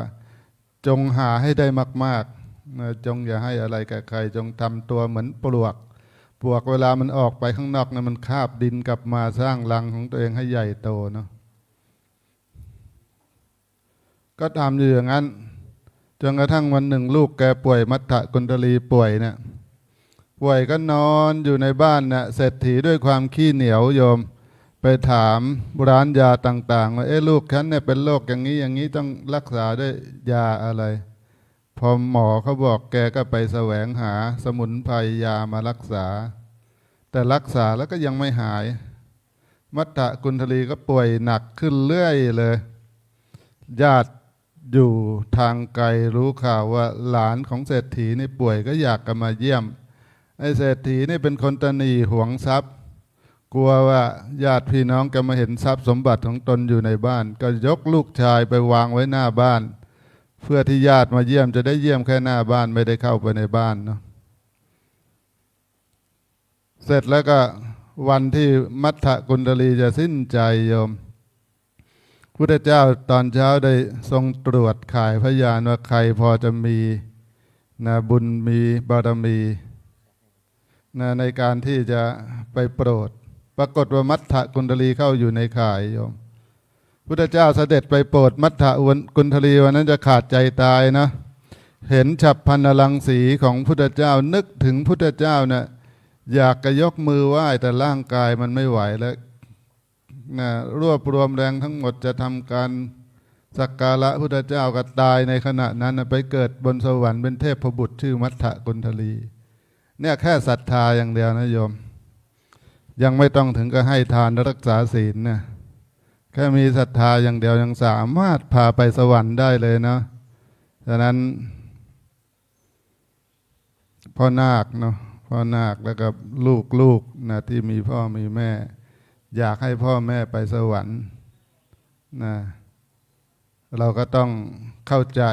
จงหาให้ได้มากๆนะจงอย่าให้อะไรแก่ใครจงทำตัวเหมือนปลวกเวลามันออกไปข้างนอกนะมันคาบดินกลับมาสร้างรังของตัวเองให้ใหญ่โตเนาะก็ทำอยู่อย่างนั้นจนกระทั่งวันหนึ่งลูกแกป่วยมัทธกุณฑลีป่วยเนี่ยป่วยก็นอนอยู่ในบ้านเนี่ยเศรษฐีด้วยความขี้เหนียวโยมไปถามร้านยาต่างๆว่าลูกฉันเนี่ยเป็นโรคอย่างนี้ต้องรักษาด้วยยาอะไรพอหมอเขาบอกแกก็ไปแสวงหาสมุนไพรยามารักษาแต่รักษาแล้วก็ยังไม่หายมัทธกุณฑลีก็ป่วยหนักขึ้นเรื่อยเลยญาติอยู่ทางไกลรู้ข่าวว่าหลานของเศรษฐีนี่ป่วยก็อยากกันมาเยี่ยมไอ้เศรษฐีนี่เป็นคนตนีหวงทรัพย์กลัวว่าญาติพี่น้องจะมาเห็นทรัพย์สมบัติของตนอยู่ในบ้านก็ยกลูกชายไปวางไว้หน้าบ้านเพื่อที่ญาติมาเยี่ยมจะได้เยี่ยมแค่หน้าบ้านไม่ได้เข้าไปในบ้านเนาะเสร็จแล้วก็วันที่มัทธกุณฑลีจะสิ้นใจโยมพุทธเจ้าตอนเช้าได้ทรงตรวจข่ายพยานว่าใครพอจะมีนะบุญมีบารมีนะในการที่จะไปโปรดปรากฏว่ามัทธกุณฑลีเข้าอยู่ในข่ายโยมพุทธเจ้าเสด็จไปโปรดมัทธกุณฑลีวันนั้นจะขาดใจตายนะเห็นฉับพลันรังสีของพุทธเจ้านึกถึงพุทธเจ้าเนี่ยอยากจะยกมือไหว้แต่ร่างกายมันไม่ไหวแล้วนะรวบรวมแรงทั้งหมดจะทำการสักการะพุทธเจ้าก็ตายในขณะนั้นไปเกิดบนสวรรค์เป็นเทพบุตรชื่อมัทธกุณฑลีเนี่ยแค่ศรัทธาอย่างเดียวนะโยมยังไม่ต้องถึงกับให้ทานรักษาศีลนะแค่มีศรัทธาอย่างเดียวยังสามารถพาไปสวรรค์ได้เลยนะฉะนั้นพ่อนาคเนาะพ่อนาคแล้วก็ลูกนะที่มีพ่อมีแม่อยากให้พ่อแม่ไปสวรรค์นะเราก็ต้องเข้าใจ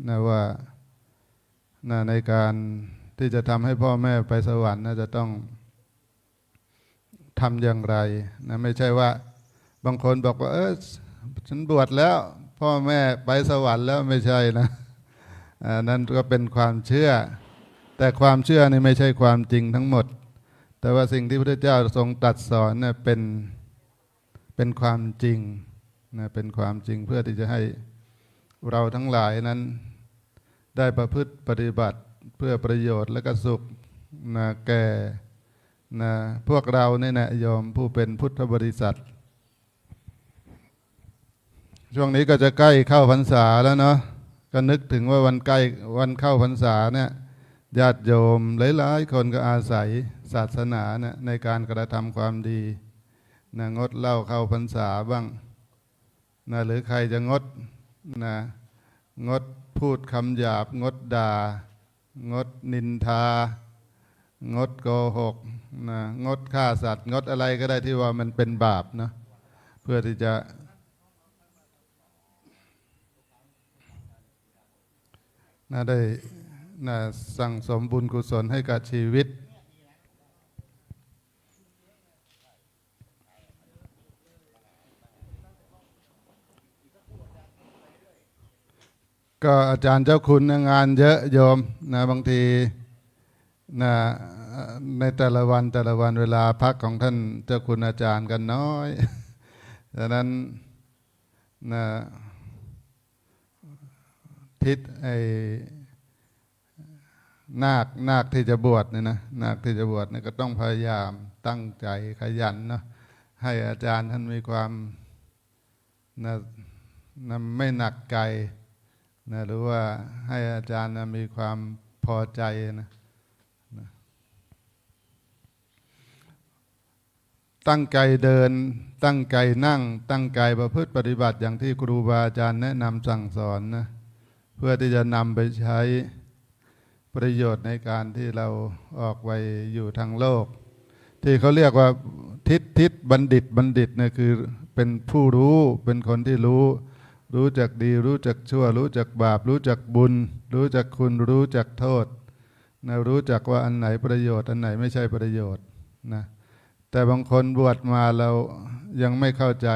นะว่านะในการที่จะทำให้พ่อแม่ไปสวรรค์นะจะต้องทำอย่างไรนะไม่ใช่ว่าบางคนบอกว่าฉันบวชแล้วพ่อแม่ไปสวรรค์แล้วไม่ใช่นะนั่นก็เป็นความเชื่อแต่ความเชื่อนี่ไม่ใช่ความจริงทั้งหมดแต่ว่าสิ่งที่พระพุทธเจ้าทรงตรัสสอนเนี่ยเป็นความจริงนะเป็นความจริงเพื่อที่จะให้เราทั้งหลายนั้นได้ประพฤติปฏิบัติเพื่อประโยชน์และก็สุขนะแก่นะพวกเราเนี่ยนะโยมผู้เป็นพุทธบริษัทช่วงนี้ก็จะใกล้เข้าพรรษาแล้วเนาะก็นึกถึงว่าวันเข้าพรรษาเนี่ยญาติโยมหลายๆคนก็อาศัยศาสนาเนี่ยในการกระทำความดีนะงดเหล้าเข้าพรรษาบ้างนะหรือใครจะงดนะงดพูดคำหยาบงดด่างดนินทางดโกหกนะงดฆ่าสัตว์งดอะไรก็ได้ที่ว่ามันเป็นบาปนะเพื่อที่จะนะได้นะสั่งสมบุญกุศลให้กับชีวิตก็อาจารย์เจ้าคุณงานเยอะโยมนะบางทีนะในแต่ละวันเวลาพักของท่านเจ้าคุณอาจารย์กันน้อยดังนั้นนะทิศนาคที่จะบวชเนี่ยนะนาคที่จะบวชเนี่ยก็ต้องพยายามตั้งใจขยันเนาะให้อาจารย์ท่านมีความนะไม่หนักใจนะหรือว่าให้อาจารย์นะมีความ พอใจนะตั้งใจเดินตั้งใจนั่งตั้งใจประพฤติปฏิบัติอย่างที่ครูบาอาจารย์แนะนำสั่งสอนนะเพื่อที่จะนำไปใช้ประโยชน์ในการที่เราออกไปอยู่ทางโลกที่เขาเรียกว่าทิศบัณฑิตเนี่ยคือเป็นผู้รู้เป็นคนที่รู้จักดีรู้จักชั่วรู้จักบาปรู้จักบุญรู้จักคุณรู้จักโทษนะรู้จักว่าอันไหนประโยชน์อันไหนไม่ใช่ประโยชน์นะแต่บางคนบวชมาเรายังไม่เข้าใจ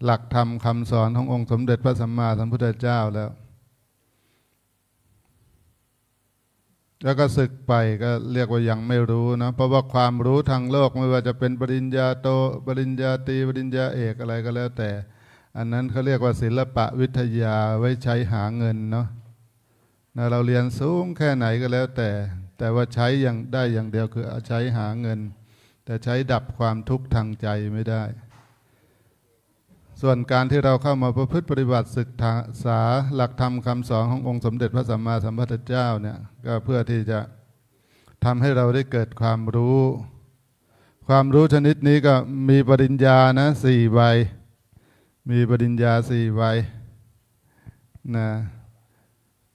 หลักธรรมคำสอนขององค์สมเด็จพระสัมมาสัมพุทธเจ้าแล้วก็ศึกไปก็เรียกว่ายังไม่รู้นะเพราะว่าความรู้ทางโลกไม่ว่าจะเป็นปริญญาโทปริญญาตรีปริญญาเอกอะไรก็แล้วแต่อันนั้นเขาเรียกว่าศิลปะวิทยาไว้ใช้หาเงินเนาะเราเรียนสูงแค่ไหนก็แล้วแต่ว่าใช้อย่างได้อย่างเดียวคือใช้หาเงินแต่ใช้ดับความทุกข์ทางใจไม่ได้ส่วนการที่เราเข้ามาประพฤติปฏิบัติศึกษาหลักธรรมคำสอนขององค์สมเด็จพระสัมมาสัมพุทธเจ้าเนี่ยก็เพื่อที่จะทำให้เราได้เกิดความรู้ชนิดนี้ก็มีปริญญานะ4 ใบมีปริญญา4 ใบนะ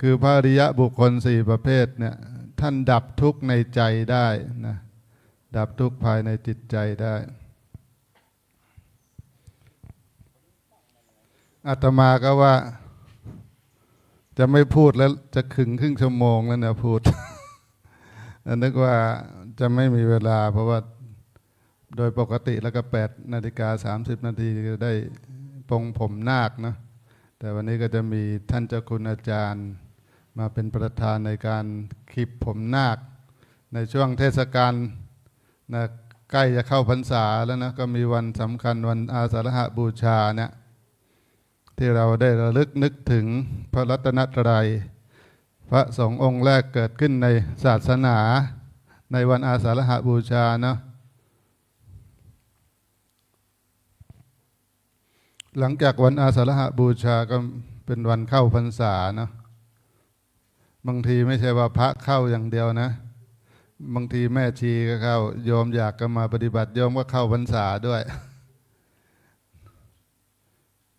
คือพระอริยะบุคคล4 ประเภทเนี่ยท่านดับทุกข์ในใจได้นะดับทุกข์ภายในจิตใจได้อาตมาก็ว่าจะไม่พูดแล้วจะครึ่งชั่วโมงแล้วเนี่ยพูด นึกว่าจะไม่มีเวลาเพราะว่าโดยปกติแล้วก็8:30 นาทีจะได้ปรงผมนาคนะแต่วันนี้ก็จะมีท่านเจ้าคุณอาจารย์มาเป็นประธานในการขีบผมนาคในช่วงเทศกาลนะใกล้จะเข้าพรรษาแล้วนะก็มีวันสำคัญวันอาสาฬหบูชาเนี่ยที่เราได้ระลึกนึกถึงพระรัตนตรัยพระสงฆ์องค์แรกเกิดขึ้นในศาสนาในวันอาสาฬหบูชาเนาะหลังจากวันอาสาฬหบูชาก็เป็นวันเข้าพรรษาเนาะบางทีไม่ใช่ว่าพระเข้าอย่างเดียวนะบางทีแม่ชีก็เข้าโยมอยากก็มาปฏิบัติโยมก็เข้าพรรษาด้วย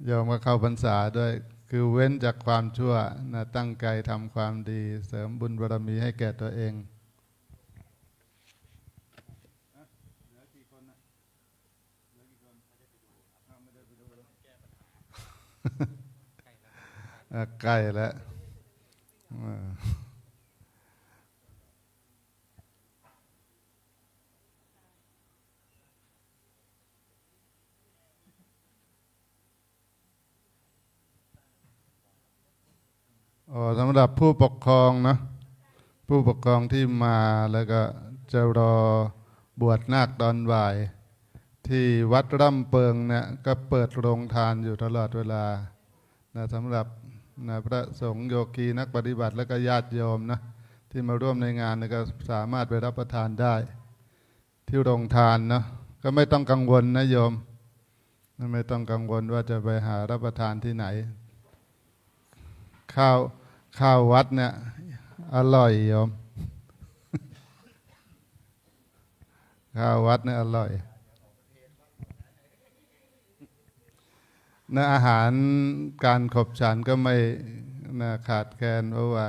โยมก็เข้าพรรษาด้วยคือเว้นจากความชั่วนะตั้งใจทำความดีเสริมบุญบารมีให้แก่ตัวเองใกล้แล้วสำหรับผู้ปกครองนะผู้ปกครองที่มาแล้วก็จะรอบวชนาคตอนบ่ายที่วัดร่ำเปิงเนี่ยก็เปิดโรงทานอยู่ตลอดเวลานะสำหรับนะพระสงฆ์โยคีนักปฏิบัติและก็ญาติโยมนะที่มาร่วมในงานก็สามารถไปรับประทานได้ที่โรงทานนะก็ไม่ต้องกังวลนะโยมไม่ต้องกังวลว่าจะไปหารับประทานที่ไหนข้าววัดเนี่ยอร่อยโยมข้าววัดเนี่ยอร่อยนะอาหารการขบฉันก็ไม่นะขาดแคลนเพราะว่า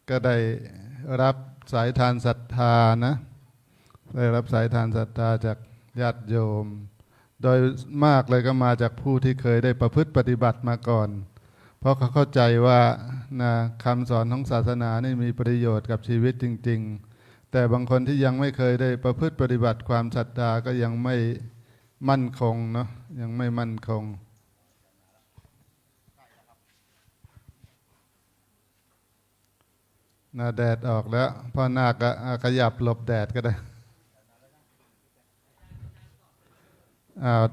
ก็ได้รับสายทานศรัทธานะได้รับสายทานศรัทธาจากญาติโยมโดยมากเลยก็มาจากผู้ที่เคยได้ประพฤติปฏิบัติมาก่อนเพราะเขาเข้าใจว่านะคำสอนของศาสนานี่มีประโยชน์กับชีวิตจริงๆแต่บางคนที่ยังไม่เคยได้ประพฤติปฏิบัติความศรัทธาก็ยังไม่มั่นคงเนาะยังไม่มั่นคงนะแดดออกแล้วพ่อนาคก็ขยับหลบแดดก็ได้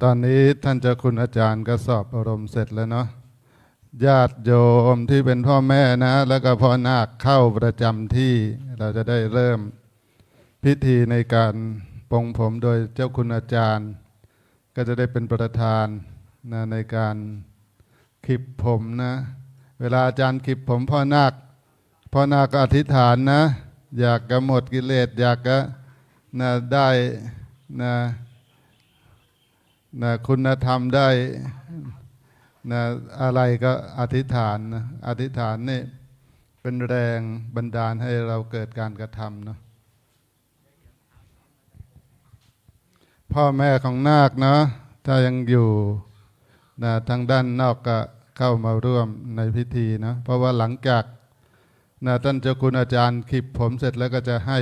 ตอนนี้ท่านเจ้าคุณอาจารย์ก็สอบอารมณ์เสร็จแล้วเนาะญาติโยมที่เป็นพ่อแม่นะแล้วก็พ่อนาคเข้าประจำที่เราจะได้เริ่มพิธีในการปรงผมโดยเจ้าคุณอาจารย์ก็จะได้เป็นประธานนะในการขีบผมนะเวลาอาจารย์ขีบผมพ่อนาค พ่อนาคก็อธิษฐานนะ อยากจะหมดกิเลสอยากจะนะได้นะนะคุณธรรมได้นะอะไรก็อธิษฐานนะอธิษฐานนี่เป็นแรงบันดาลให้เราเกิดการกระทำเนาะพ่อแม่ของนาคเนาะถ้ายังอยู่นะทางด้านนอกก็เข้ามาร่วมในพิธีนะเพราะว่าหลังจากนะท่านเจ้าคุณอาจารย์คลิปผมเสร็จแล้วก็จะให้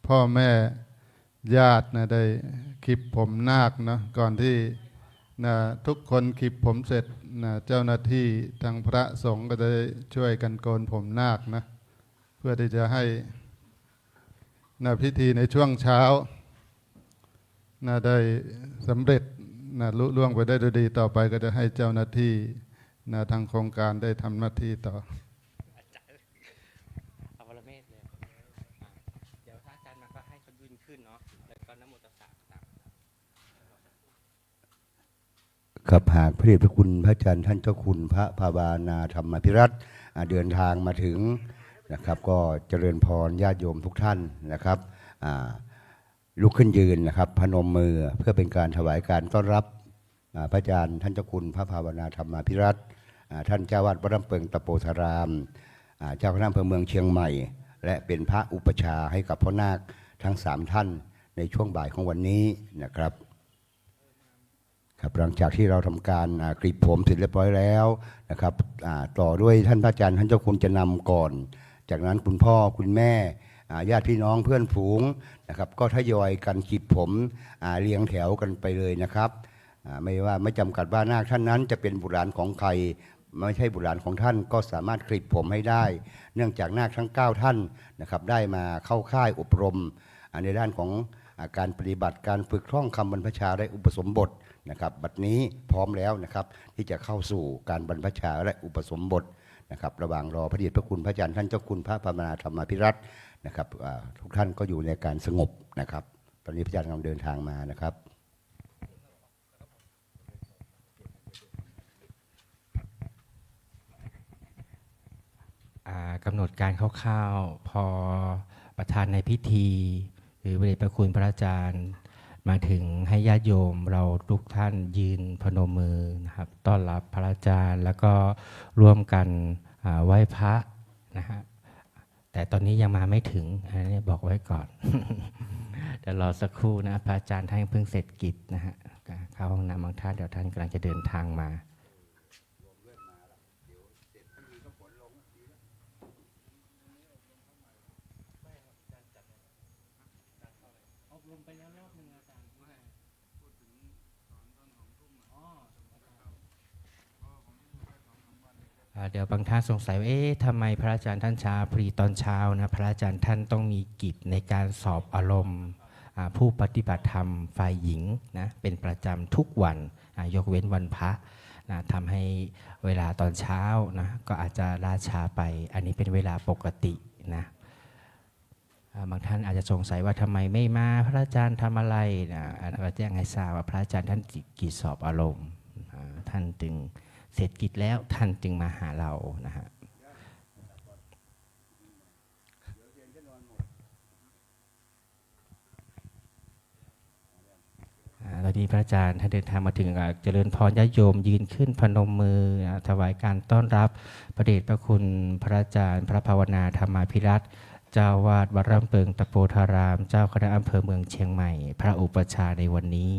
พ่อแม่ญาตินะได้คลิปผมนาคนะก่อนที่นะทุกคนคลิปผมเสร็จนะเจ้าหน้าที่ทางพระสงฆ์ก็จะช่วยกันโกนผมนาคนะเพื่อที่จะให้นะพิธีในช่วงเช้านะได้สำเร็จนะลุล่วงไปได้ด้วยดีต่อไปก็จะให้เจ้าหน้าที่นะทางโครงการได้ทำหน้าที่ต่อเอาวรเมศเลยเดี๋ยวถ้าอาจารย์มาก็ให้เขายืนขึ้นเนาะแล้วก็นะโมตัสสะตาม ครับหากพระเดชพระคุณพระอาจารย์ท่านเจ้าคุณพระภาวนาธรรมภิรัตน์เดินทางมาถึงนะครับก็เจริญพรญาติโยมทุกท่านนะครับลุกขึ้นยืนนะครับพนมมือเพื่อเป็นการถวายการต้อนรับพระอาจารย์ท่านเจ้าคุณพระภาวนาธรรมภิรัตน์ท่านเจ้าวาดวัดลำเปิงตะโปธารามเจ้าคณะอำเภอเมืองเชียงใหม่ และเป็นพระอุปชาให้กับพ่อนาคทั้ง3ท่านในช่วงบ่ายของวันนี้นะครับครับหลังจากที่เราทำการกรีดผมเสร็จเรียบร้อยแล้วนะครับต่อด้วยท่านพระอาจารย์ท่านเจ้าคุณจะนำก่อนจากนั้นคุณพ่อคุณแม่ญาติพี่น้องเพื่อนฝูงนะครับก็ทยอยกันกรีดผมเรียงแถวกันไปเลยนะครับไม่จำกัดว่านาคท่านนั้นจะเป็นบุตรหลานของใครไม่ใช่บุตรหลานของท่านก็สามารถกรีดผมให้ได้เนื่องจากนาคทั้ง9ท่านนะครับได้มาเข้าค่ายอบรมในด้านของการปฏิบัติการฝึกท่องคำบรรพชาและอุปสมบทนะครับบัดนี้พร้อมแล้วนะครับที่จะเข้าสู่การบรรพชาและอุปสมบทนะครับระหว่างรอพระเดชพระคุณพระอาจารย์ท่านเจ้าคุณพระภาวนาธรรมภิรัตน์นะครับทุกท่านก็อยู่ในการสงบนะครับตอนนี้พระอาจารย์กำลังเดินทางมานะครับกำหนดการคร่าวๆพอประธานในพิธีหรือพระเดชพระคุณพระอาจารย์มาถึงให้ญาติโยมเราทุกท่านยืนพนมมือนะครับต้อนรับพระอาจารย์แล้วก็ร่วมกันไหว้พระนะฮะแต่ตอนนี้ยังมาไม่ถึงอันนี้บอกไว้ก่อน เดี๋ยวรอสักครู่นะพระอาจารย์ท่านเพิ่งเสร็จกิจนะฮะเข้าห้องน้ำบางท่านเดี๋ยวท่านกำลังจะเดินทางมาเดี๋ยวบางท่านสงสัยว่าทำไมพระอาจารย์ท่านพรีตอนเช้านะพระอาจารย์ท่านต้องมีกิจในการสอบอารมณ์ผู้ปฏิบัติธรรมฝ่ายหญิงนะเป็นประจำทุกวันยกเว้นวันพระนะทำให้เวลาตอนเช้านะก็อาจจะล่าช้าไปอันนี้เป็นเวลาปกตินะบางท่านอาจจะสงสัยว่าทำไมไม่มาพระอาจารย์ทำอะไรนะก็แจ้งให้ทราบว่าพระอาจารย์ท่านกิจสอบอารมณ์ท่านจึงเสร็จกิจแล้วท่านจึงมาหาเรานะฮะตอนนี้พระอาจารย์ท่านเดินทางมาถึงเจริญพรญาติโยมยืนขึ้นพนมมือถวายการต้อนรับพระเดชพระคุณพระอาจารย์พระภาวนาธรรมาภิรัตน์เจ้าวาดวัดร่ำเปิงตะโปธารามเจ้าคณะอำเภอเมืองเชียงใหม่พระอุปชาในวันนี้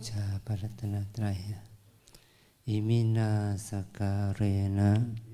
ชาพระรัตนตรัยอิมินาสการเรนะ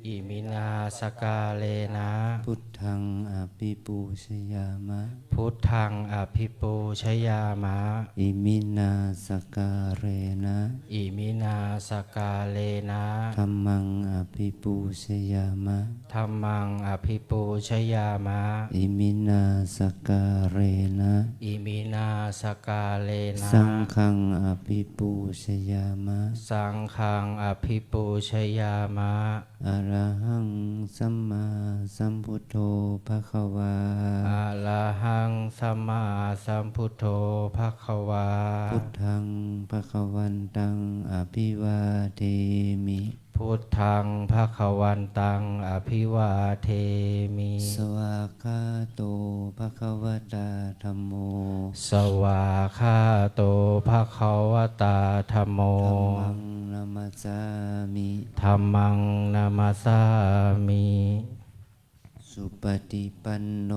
อิมินาสกาเลนะ พุทธังอภิปูชยามะ พุทธังอภิปูชยามะ อิมินาสการเรนะ อิมินาสกาเลนะ ธัมมังอภิปูชยามะ ธัมมังอภิปูชยามะ อิมินาสการเรนะ อิมินาสกาเลนะ สังฆังอภิปูชยามะ สังฆังอภิปูชยามะ อะระหังสัมมาสัมพุทโธภควา อะระหังสัมมาสัมพุทโธภควา พุทธังภควันตังอภิวาเทมิ พุทธังภควันตังอภิวาเทมิ สวากขาโตภควตาธัมโม สวาคาโตภควตาธัมโม ธัมมังนามัสสามิ ธัมมังนามาสามิ สุปฏิปันโน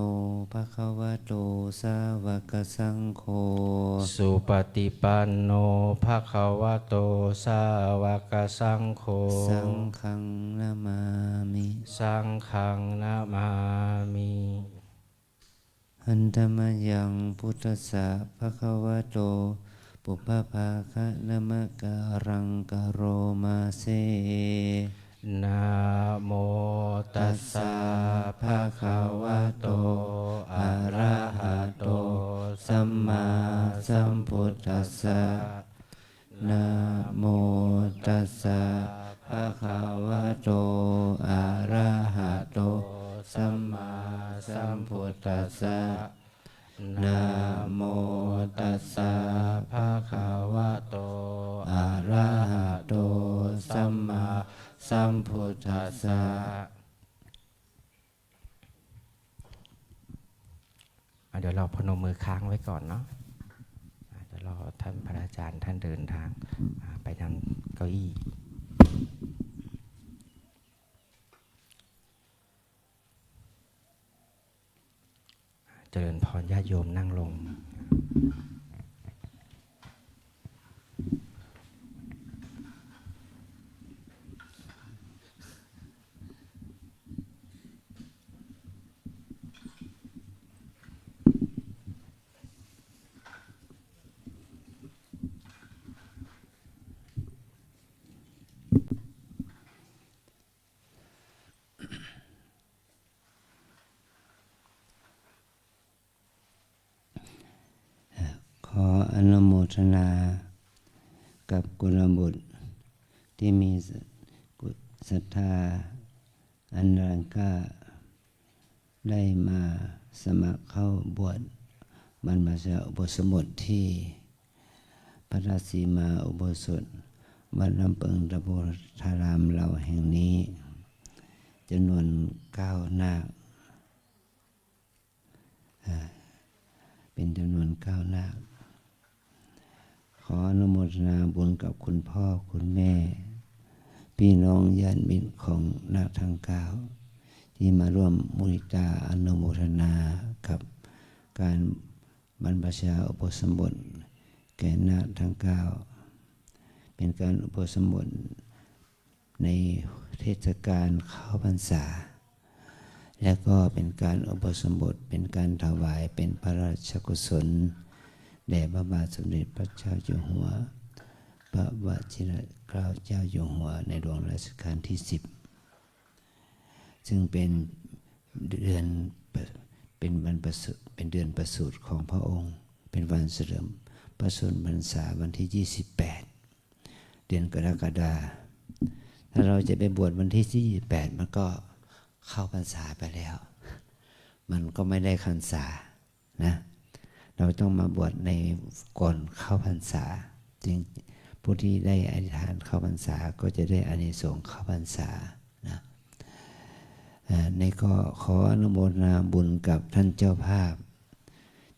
ภควโตสาวกสังโฆ สุปฏิปันโนภควโตสาวกสังโฆ สังฆังนามามิ สังฆังนามามิ หันธมยังพุทธัสสะภควโตปุพพภาคะนะมะการังกโรมาเซ นะโมตัสสะภะคะวะโตอะระหะโตสัมมาสัมพุทธัสสะนะโมตัสสะภะคะวะโตอะระหะโตสัมมาสัมพุทธัสสะนะโมตัสสะภะคะวะโตอะระหะโตสัมมาสัมพุทธัสสะเดี๋ยวเราพนมมือค้างไว้ก่อนเนาะเดี๋ยวรอท่านพระอาจารย์ท่านเดินทางไปทางเก้าอี้เจริญพรญาติโยมนั่งลงขออนุโมทนากับกุลบุตรที่มีศรัทธาอันแรงกล้าได้มาสมัครเข้าบวชบรรพชาอุปสมบทที่พระราชสีมาอุโบสถวัดลำเปิงตะโพธารามเราแห่งนี้จำนวน9 นาคเป็นจำนวน9 นาคขออนุโมทนาบุญกับคุณพ่อคุณแม่พี่น้องญาติมิตรของนาคทั้ง9ที่มาร่วมมุทิตาอนุโมทนากับการบรรพชาอุปสมบทแก่นาคทั้ง9เป็นการอุปสมบทในเทศกาลเข้าพรรษาและก็เป็นการอุปสมบทเป็นการถวายเป็นพระราชกุศลแด่พระบาทสมเด็จพระเจ้าอยู่หัวพระวชิรเกล้าเจ้าอยู่หัวในหลวงรัชกาลที่10ซึ่งเป็นเดือนเป็นเดือนประสูติของพระองค์เป็นวันเฉลิมพระชนมพรรษาวันที่28เดือนกรกฎาคมถ้าเราจะไปบวชวันที่28มันก็เข้าพรรษาไปแล้วมันก็ไม่ได้พรรษานะเราต้องมาบวชในก่อนเข้าพรรษาจึงผู้ที่ได้อธิษฐานเข้าพรรษาก็จะได้อานิสงส์เข้าพรรษานะในก็ขออนุโมทนาบุญกับท่านเจ้าภาพ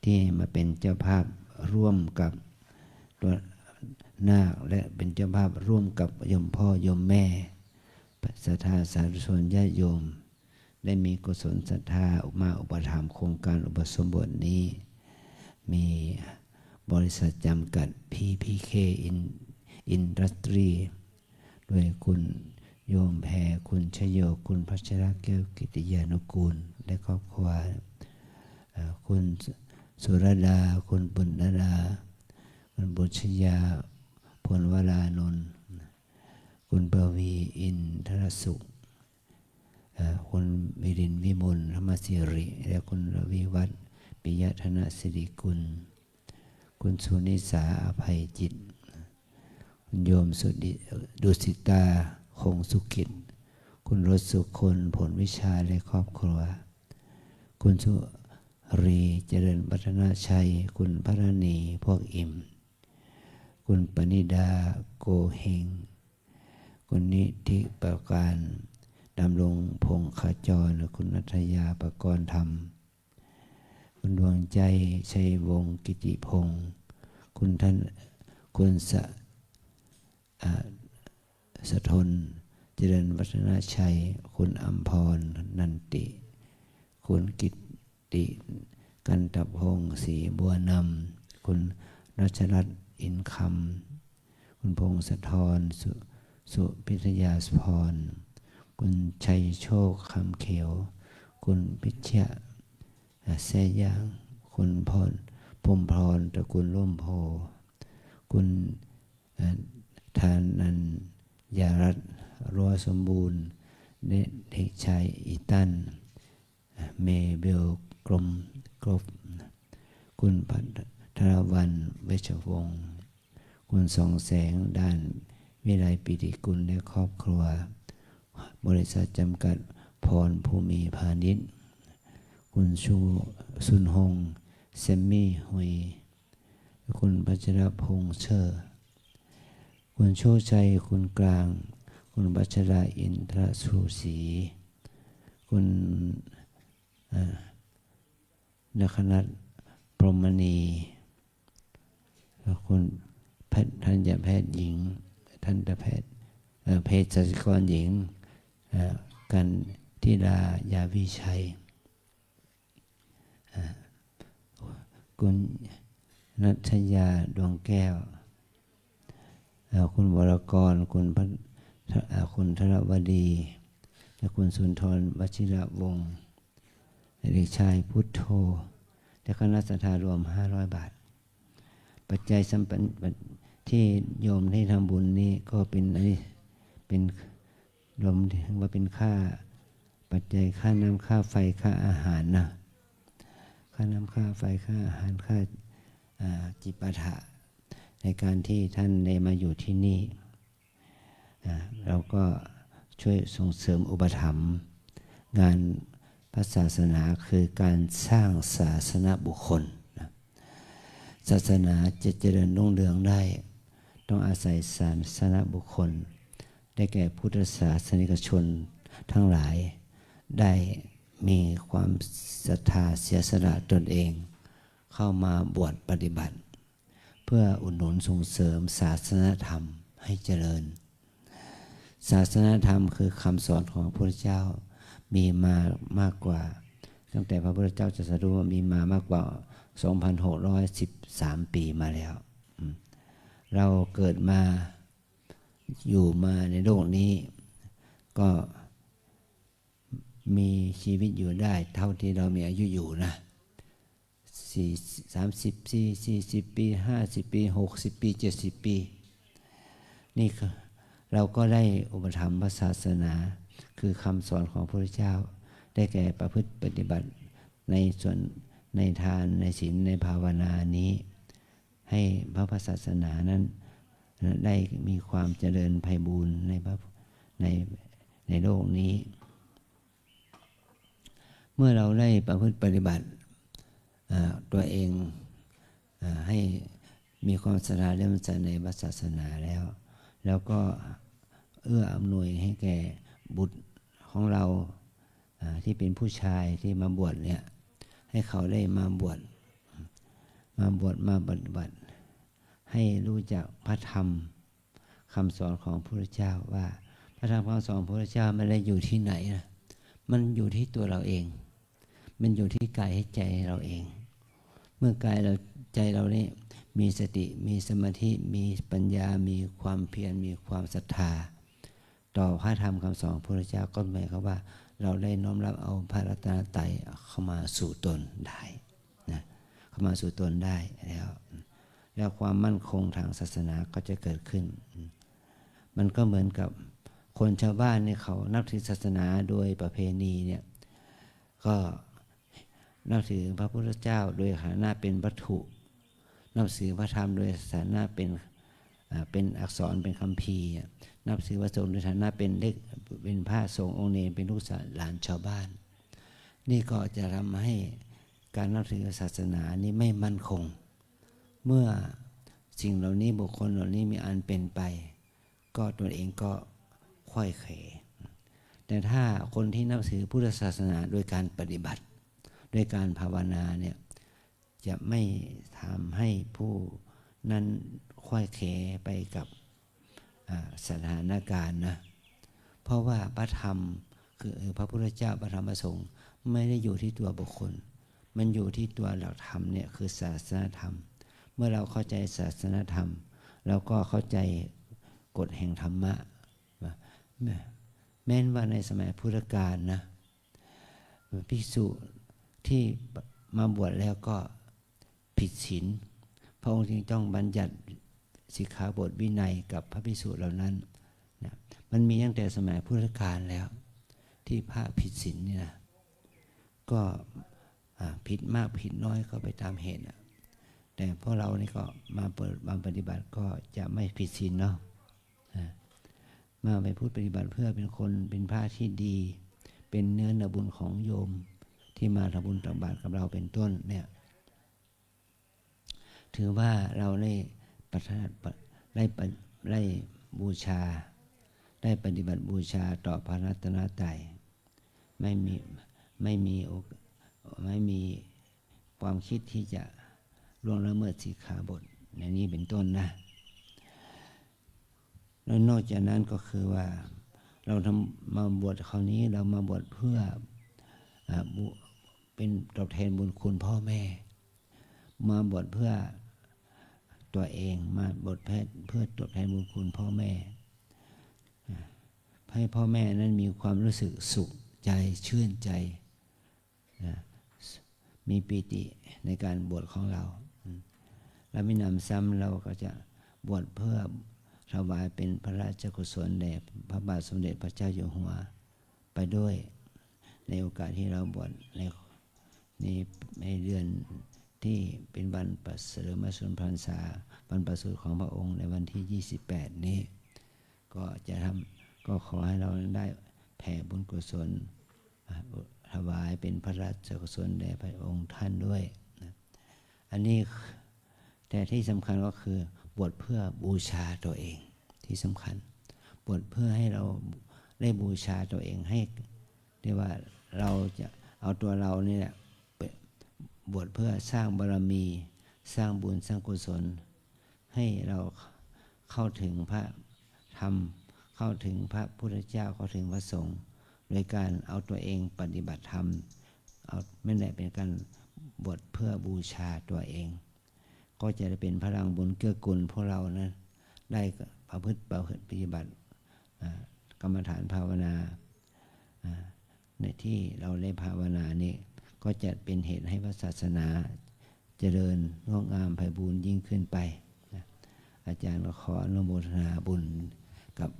ที่มาเป็นเจ้าภาพร่วมกับนาคและเป็นเจ้าภาพร่วมกับโยมพ่อโยมแม่ศรัทธาสาธุชนญาติโยมได้มีกุศลศรัทธามาอุปถัมภ์โครงการอุปสมบทนี้มี บริษัทจำกัด PPK Industry ด้วยคุณโยมแพรคุณชโยคุณพัชรแก้วกิติยานุกูลและครอบครัวคุณสุรดาคุณปุณณดาคุณบุชยาพลวรานนท์คุณปวีอินทรสุขคุณวิรินทร์วิมลธรรมศิริและคุณรวิวัฒน์ปิยธนสิริกุลคุณสุนิสาอภัยจิตคุณโยมดุสิตาคงสุขิตคุณรสสุคนผลวิชาและครอบครัวคุณสุรีเจริญพัฒนาชัยคุณพระณีพวกอิ่มคุณปณิดาโกเฮงคุณนิธิประการดำรงพงษ์ขจรคุณนัทยาประกรณ์ธรรมคุณดวงใจชัยวงศ์กิติพงศ์คุณท่านคุณสะทนเจริญวัฒนาชัยคุณอัมพรนันติคุณกิตติกันตพงศ์ศรีบัวนำคุณรัชรัตน์อินคำคุณพงศธรสุพิทยาสพรคุณชัยโชคคำเขียวคุณพิชยะแสยางคุณพรพมพรตระกูลร่มโพคุณทานันยารัตน์รัวสมบูรณ์เด็กชายอีตันเมเบลกรมกรบคุณพัทรวันเวชวงศ์คุณส่องแสงด้านวิไลปิติกุลและครอบครัวบริษัทจำกัดพรภูมิพาณิชย์คุณสุนหงเซมมี่ฮุยคุณพัชรพงษ์เชอร์คุณโชคชัยคุณกลางคุณพัชราอินทรสุศรีคุณนักนัทพรหมณีคุณทันยแพทย์หญิงทันตแพทย์เภสัชกรหญิงกันธิดายาวิชัยคุณนัทยาดวงแก้วคุณวรกรคุณธนวดีและคุณสุนทรวชิระวงศ์เด็กชายพุทโธและคณะศรัทธารวม500 บาทปัจจัยสัมปันที่โยมให้ทำบุญนี้ก็เป็นอันนี้เป็นรวมถึงว่าเป็นค่าปัจจัยค่าน้ำค่าไฟค่าอาหารนะค่าน้ำค่าไฟค่าอาหารค่าจิปาถะในการที่ท่านได้มาอยู่ที่นี่เราก็ช่วยส่งเสริมอุปถัมภ์งานพระศาสนาคือการสร้างศาสนบุคคลนะศาสนาจะเจริญรุ่งเรืองได้ต้องอาศัยศาสนบุคคลได้แก่พุทธศาสนิกชนทั้งหลายได้มีความศรัทธาเสียสละตนเองเข้ามาบวชปฏิบัติเพื่ออุดหนุนส่งเสริมศาสนธรรมให้เจริญศาสนธรรมคือคำสอนของพระพุทธเจ้ามีมามากกว่าตั้งแต่พระพุทธเจ้าตรัสรู้มีมามากกว่า 2,613 ปีมาแล้วเราเกิดมาอยู่มาในโลกนี้ก็มีชีวิตอยู่ได้เท่าที่เรามีอายุอยู่นะ30 ปี40 ปี50 ปี60 ปี70 ปีนี่เราก็ได้อุปถัมภ์พระศาสนาคือคำสอนของพระพุทธเจ้าได้แก่ประพฤติปฏิบัติในส่วนในทานในศีลในภาวนานี้ให้พระศาสนานั้นได้มีความเจริญไพบูรณ์ในโลกนี้เมื่อเราได้ประพฤติปฏิบัติตัวเองให้มีความศรัทธาเลื่อมใสในพระศาสนาแล้วก็เอื้ออำนวยให้แก่บุตรของเราที่เป็นผู้ชายที่มาบวชเนี่ยให้เขาได้มาบวชมาปฏิบัติให้รู้จักพระธรรมคำสอนของพระพุทธเจ้าว่าพระธรรมคำสอนของพระพุทธเจ้าไม่ได้อยู่ที่ไหนนะมันอยู่ที่ตัวเราเองมันอยู่ที่กายให้ใจเราเองเมื่อ มื่อกายเราใจเรานี่มีสติมีสมาธิมีปัญญามีความเพียรมีความศรัทธาต่อพระธรรมคำสอนพระพุทธเจ้าก็หมายความว่าเราได้น้อมรับเอาพระรัตนตรัยเข้ามาสู่ตนได้นะเข้ามาสู่ตนได้แล้วความมั่นคงทางศาสนาก็จะเกิดขึ้นมันก็เหมือนกับคนชาวบ้านเนี่ยเขานับถือศาสนาโดยประเพณีเนี่ยก็นับถือพระพุทธเจ้าโดยฐานะเป็นวัตถุนับถือพระธรรมโดยฐานะเป็นอักษรเป็นคัมภีร์นับถือพระสงฆ์โดยฐานะเป็นเล็กเป็นพระสงฆ์องค์เนรเป็นลูกหลานชาวบ้านนี่ก็จะทำให้การนับถือศาสนานี้ไม่มั่นคงเมื่อสิ่งเหล่านี้บุคคลเหล่านี้มีอันเป็นไปก็ตัวเองก็ค่อยเขวแต่ถ้าคนที่นับถือพุทธศาสนาโดยการปฏิบัติโดยการภาวนาเนี่ยจะไม่ทำให้ผู้นั้นค่อยเขวไปกับสถานการณ์นะเพราะว่าพระธรรมคือพระพุทธเจ้าพระธรรมพระสงฆ์ไม่ได้อยู่ที่ตัวบุคคลมันอยู่ที่ตัวหลักธรรมเนี่ยคือศาสนธรรมเมื่อเราเข้าใจศาสนธรรมเราก็เข้าใจกฎแห่งธรรมะแม้นว่าในสมัยพุทธกาลนะภิกษุที่มาบวชแล้วก็ผิดศีลพระองค์จึงต้องบัญญัติสิกขาบทวินัยกับพระภิกษุเหล่านั้นนะมันมีตั้งแต่สมัยพุทธกาลแล้วที่พระผิดศีลนี่นะก็ผิดมากผิดน้อยก็ไปตามเหตุนะแต่พวกเรานี่ก็มาปฏิบัติก็จะไม่ผิดศีลเนาะมาไปพูดปฏิบัติเพื่อเป็นคนเป็นพระที่ดีเป็นเนื้อนาบุญของโยมที่มาทำบุญตักบาตรกับเราเป็นต้นเนี่ยถือว่าเราได้บูชาได้ปฏิบัติบูชาต่อพระรัตนตรัยไม่มีความคิดที่จะล่วงละเมิดสิกขาบทในนี้เป็นต้นนะแล้วนอกจากนั้นก็คือว่าเรามาบวชคราวนี้เรามาบวชเพื่อเป็นตอบแทนบุญคุณพ่อแม่มาบวชเพื่อตัวเองมาบวชเพื่อตอบแทนบุญคุณพ่อแม่ให้พ่อแม่นั้นมีความรู้สึกสุขใจชื่นใจมีปีติในการบวชของเราและไม่นำซ้ำเราก็จะบวชเพื่อถวายเป็นพระราชกุศลแด่พระบาทสมเด็จพระเจ้าอยู่หัวไปด้วยในโอกาสที่เราบวชในเดือนที่เป็นวันประเสริฐมสุนพรรษาวันประสูติของพระองค์ในวันที่28นี้ก็จะก็ขอให้เราได้แผ่บุญกุศลถวายเป็นพระราชกุศลแด่พระองค์ท่านด้วยนะอันนี้แต่ที่สำคัญก็คือบวชเพื่อบูชาตัวเองที่สำคัญบวชเพื่อให้เราได้บูชาตัวเองให้เรียกว่าเราจะเอาตัวเรานี่แหละบวชเพื่อสร้างบารมีสร้างบุญสร้างกุศลให้เราเข้าถึงพระธรรมเข้าถึงพระพุทธเจ้าเข้าถึงพระสงฆ์โดยการเอาตัวเองปฏิบัติธรรมเอาไม่ได้เป็นการบวชเพื่อบูชาตัวเองก็จะได้เป็นพลังบุญเกื้อกูลพวกเรานะได้ประพฤติปฏิบัติกรรมฐานภาวนาในที่เราได้ภาวนานี่ก็จะเป็นเหตุให้พระศาสนาเจริญงอกงามไพบูรย์ยิ่งขึ้นไปนะอาจารย์ก็ขออนุโมทนาบุญกับ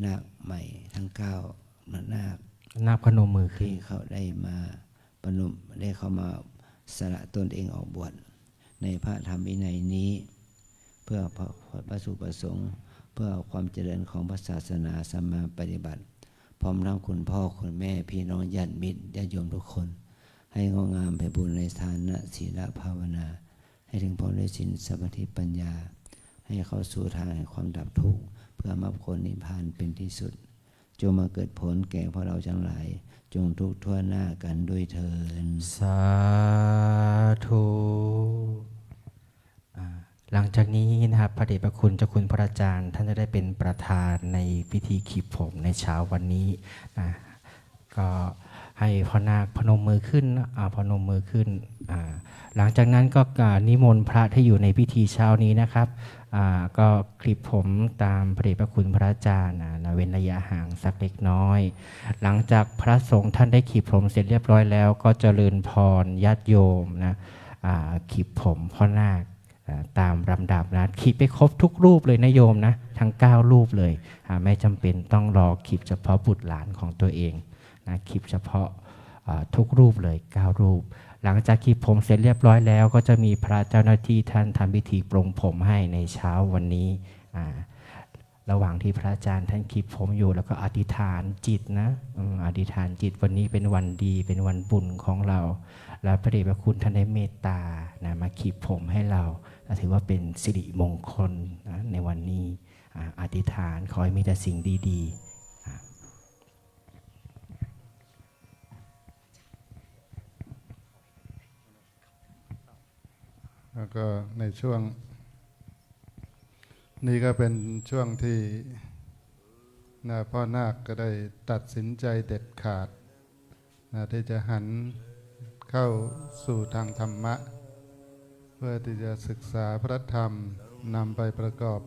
นาคใหม่ทั้ง9นาค พนมมือขึ้น ที่เขาได้มาประนมได้เข้ามาสละตนเองออกบวชในพระธรรมวินัยนี้เพื่อพระสุประสงค์เพื่อความเจริญของพระศาสนาสัมมาปฏิบัติพร้อมทั้งคุณพ่อคุณแม่พี่น้องญาติมิตรญาติโยมทุกคนให้งอกงามไพบูรย์ในฐานะศีลภาวนาให้ถึงพร้อมด้วยศีลสมาธิปัญญาให้เข้าสู่ทางแห่งความดับทุกข์เพื่อมรรคผลนิพพานเป็นที่สุดจงมาเกิดผลแก่พวกเราทั้งหลายจงทุกข์ทั่วหน้ากันด้วยเถิดสาธุหลังจากนี้นะครับพระเดชพระคุณเจ้าคุณพระอาจารย์ท่านจะได้เป็นประธานในพิธีขีบผมในเช้าวันนี้นะก็ให้พ่อนาคพนมมือขึ้นพนมมือขึ้น หลังจากนั้นก็นิมนต์พระที่อยู่ในพิธีเช้านี้นะครับก็คลิปผมตามพระเดชพระคุณพระอาจารย์เว้นระยะห่างสักเล็กน้อยหลังจากพระสงฆ์ท่านได้ขีดผมเสร็จเรียบร้อยแล้วก็เจริญพรญาติโยมนะขีดผมพ่อนาคตามลำดับนะขีดไปครบทุกรูปเลยนะโยมนะทั้ง9รูปเลยไม่จำเป็นต้องรอขีดเฉพาะบุตรหลานของตัวเองนะขีดเฉพาะทุกรูปเลย9รูปหลังจากขีดผมเสร็จเรียบร้อยแล้วก็จะมีพระเจ้าหน้าที่ท่านทำพิธีปรงผมให้ในเช้าวันนี้ระหว่างที่พระอาจารย์ท่านขีดผมอยู่แล้วก็อธิษฐานจิตนะอธิษฐานจิตวันนี้เป็นวันดีเป็นวันบุญของเราและพระเดชพระคุณท่านได้เมตตานะมาขีดผมให้เราถือว่าเป็นสิริมงคลนะในวันนี้อธิษฐานขอให้มีแต่สิ่งดีๆแล้วก็ในช่วงนี้ก็เป็นช่วงที่พ่อนาคก็ได้ตัดสินใจเด็ดขาดที่จะหันเข้าสู่ทางธรรมะเพื่อที่จะศึกษาพระธรรมนำไปประกอบ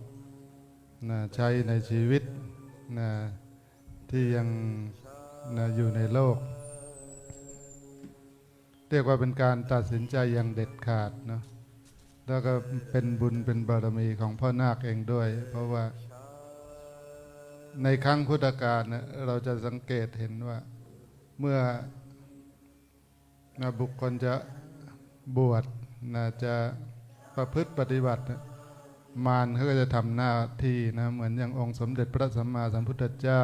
ใช้ในชีวิตที่ยังอยู่ในโลกเรียกว่าเป็นการตัดสินใจอย่างเด็ดขาดเนาะแล้วก็เป็นบุญเป็นบารมีของพ่อนาคเองด้วยเพราะว่าในครั้งพุทธกาลเราจะสังเกตเห็นว่าเมื่อบุคคลจะบวชจะประพฤติปฏิบัติมารเขาก็จะทำหน้าที่นะเหมือนอย่างองค์สมเด็จพระสัมมาสัมพุทธเจ้า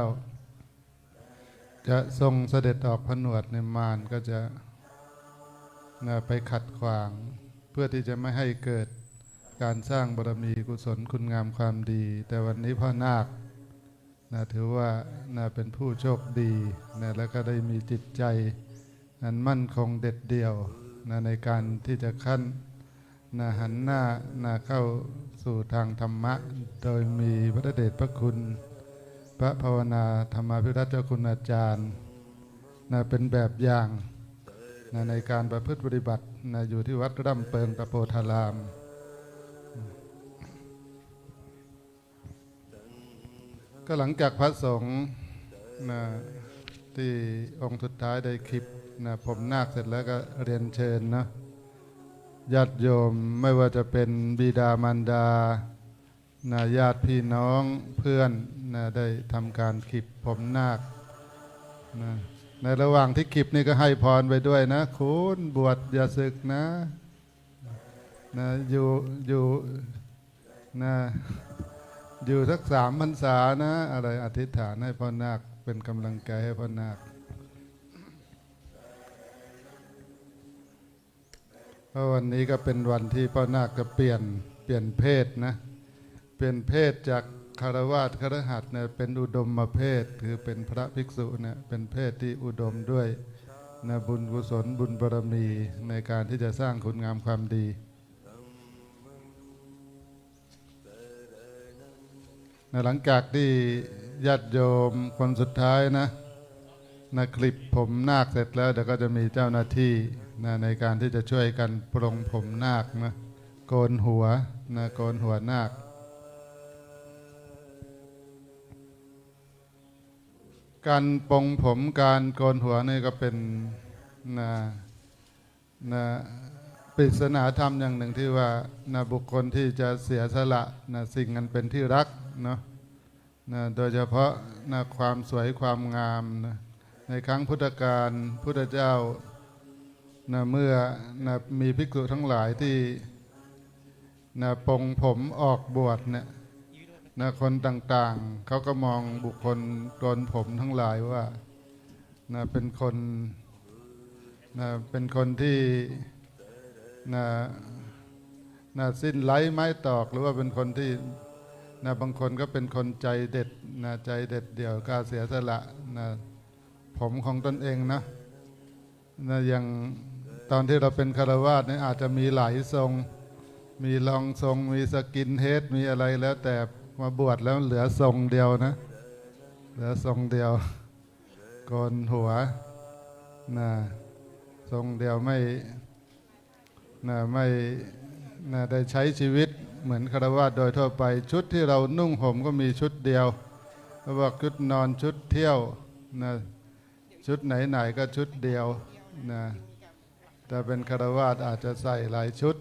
จะทรงเสด็จออกผนวดในมารก็จะไปขัดขวางเพื่อที่จะไม่ให้เกิดการสร้างบารมีกุศลคุณงามความดีแต่วันนี้พ่อนาคถือว่าเป็นผู้โชคดีแล้วก็ได้มีจิตใจนั้นมั่นคงเด็ดเดี่ยวในการที่จะขั้นหันหน้าเข้าสู่ทางธรรมะโดยมีพระเดชพระคุณพระภาวนาธรรมาภิรัตน์เจ้าคุณอาจารย์เป็นแบบอย่างในการประพฤติปฏิบัติอยู่ที่วัดร่ำเปิงตะโพธารามก็หลังจากพระสงฆ์ที่องค์สุดท้ายได้คลิปผมนาคเสร็จแล้วก็เรียนเชิญนะญาติโยมไม่ว่าจะเป็นบิดามารดาญาติพี่น้องเพื่อนได้ทำการคลิปผมนาคในระหว่างที่คลิปนี่ก็ให้พรไปด้วยนะคุณบวชอย่าศึกนะอยู่สัก3 พรรษานะอะไรอธิษฐานให้พ่อนาคเป็นกำลังใจให้พ่อนาคเพราะวันนี้ก็เป็นวันที่พ่อนาคจะเปลี่ยนเพศนะเปลี่ยนเพศจากคฤหัสถ์เนี่ยเป็นอุดมเพศคือเป็นพระภิกษุเนี่ยเป็นเพศที่อุดมด้วยบุญกุศลบุญบารมีในการที่จะสร้างคุณงามความดีหลังจากที่ญาติโยมคนสุดท้ายนะคลิปผมนาคเสร็จแล้วเดี๋ยวก็จะมีเจ้าหน้าที่ในการที่จะช่วยกันปรงผมนาคนะโกนหัวโกนหัวนาคการปรงผมการโกนหัวนี่ก็เป็นปริศนาธรรมอย่างหนึ่งที่ว่าบุคคลที่จะเสียสละสิ่งนั้นเป็นที่รักเนาะโดยเฉพาะความสวยความงามในครั้งพุทธกาลพุทธเจ้าเมื่อมีภิกษุทั้งหลายที่ปรงผมออกบวชเนี่ยคนต่างๆเขาก็มองบุคคลโกนผมทั้งหลายว่าเป็นคนที่สิ้นไร้ไม้ตอกหรือว่าเป็นคนที่บางคนก็เป็นคนใจเด็ดใจเด็ดเดี่ยวกล้าเสียสละผมของตนเองนะอย่างตอนที่เราเป็นฆราวาสเนี่ยอาจจะมีหลายทรงมีลองทรงมีสกินเฮดมีอะไรแล้วแต่มาบวชแล้วเหลือทรงเดียวนะเหลือทรงเดียวโกนหัวทรงเดียว ไม่ได้ใช้ชีวิตเหมือนฆราวาสโดยทั่วไป ชุดที่เรานุ่งห่มก็มีชุดเดียวบอกชุดนอนชุดเที่ยวนะชุดไหนๆก็ชุดเดียวนะแต่เป็นฆราวาสอาจจะใส่หลายชุด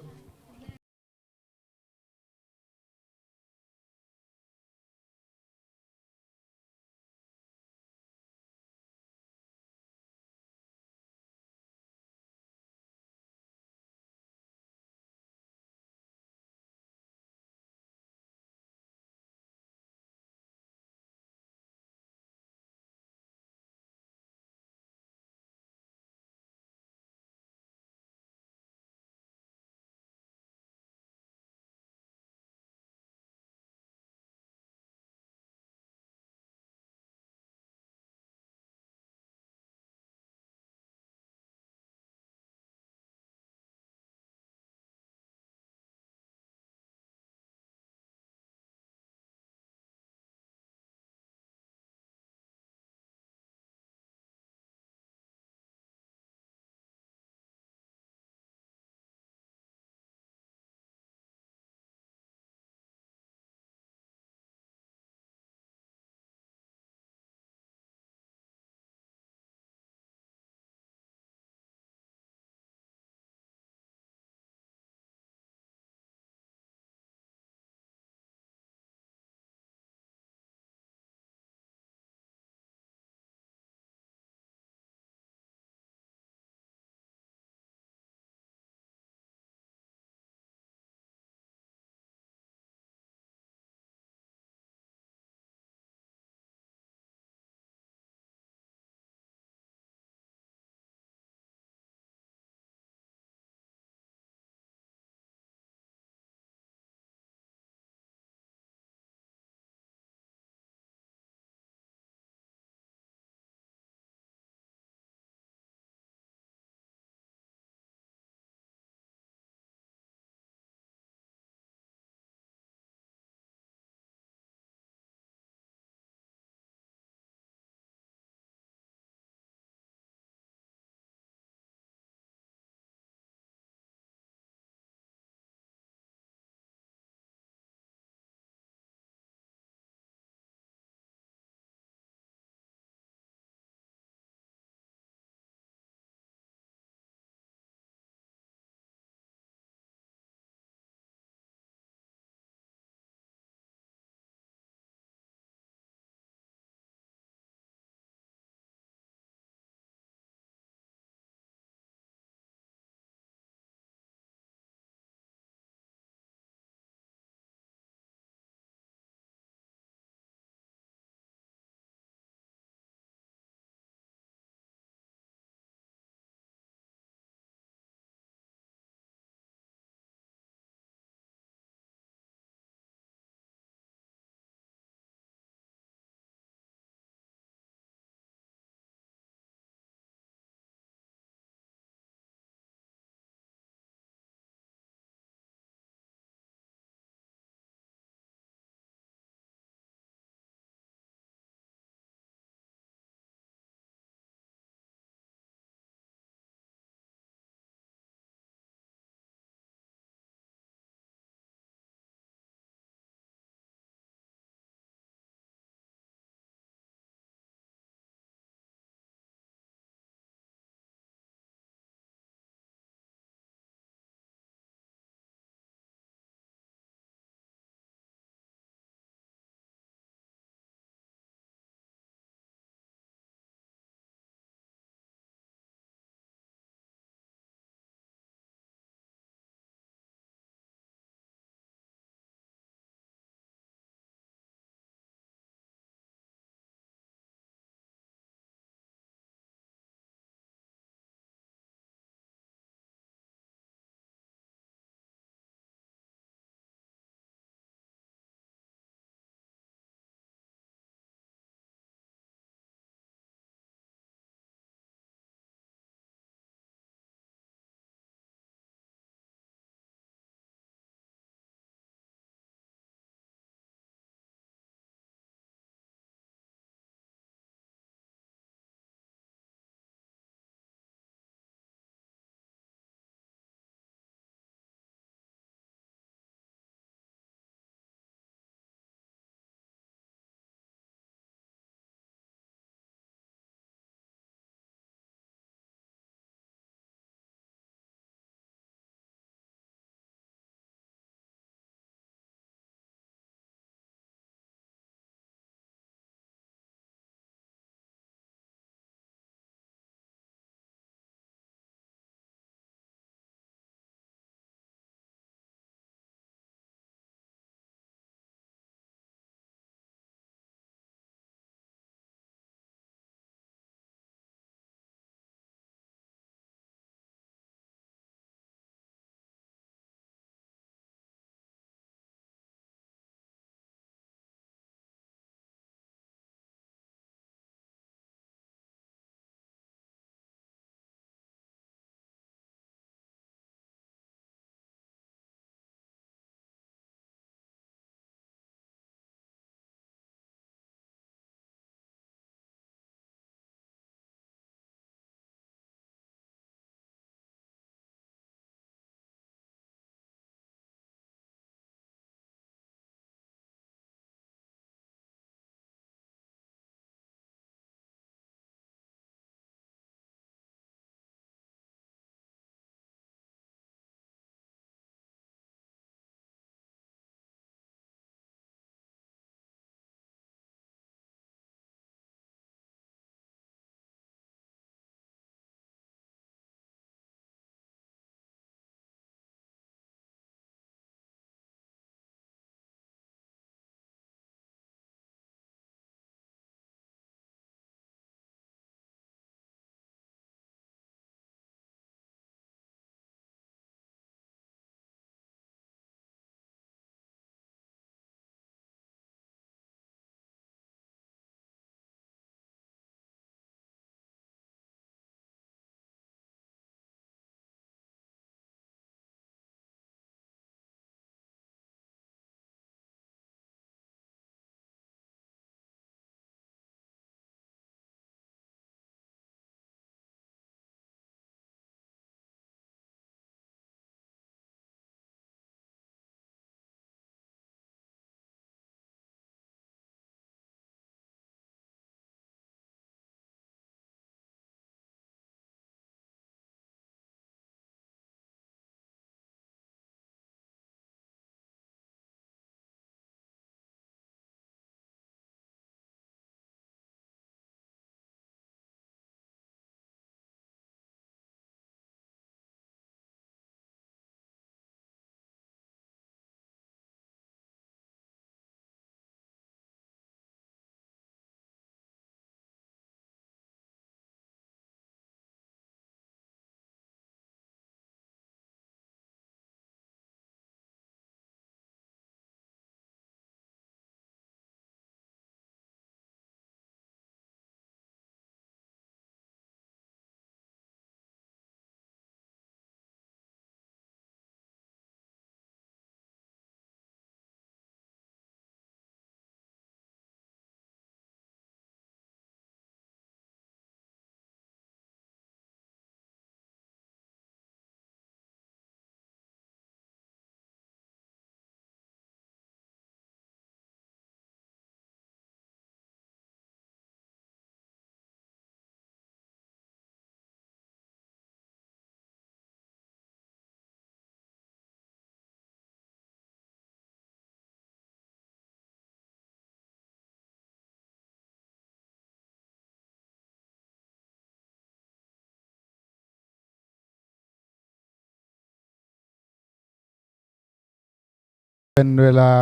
เป็นเวลา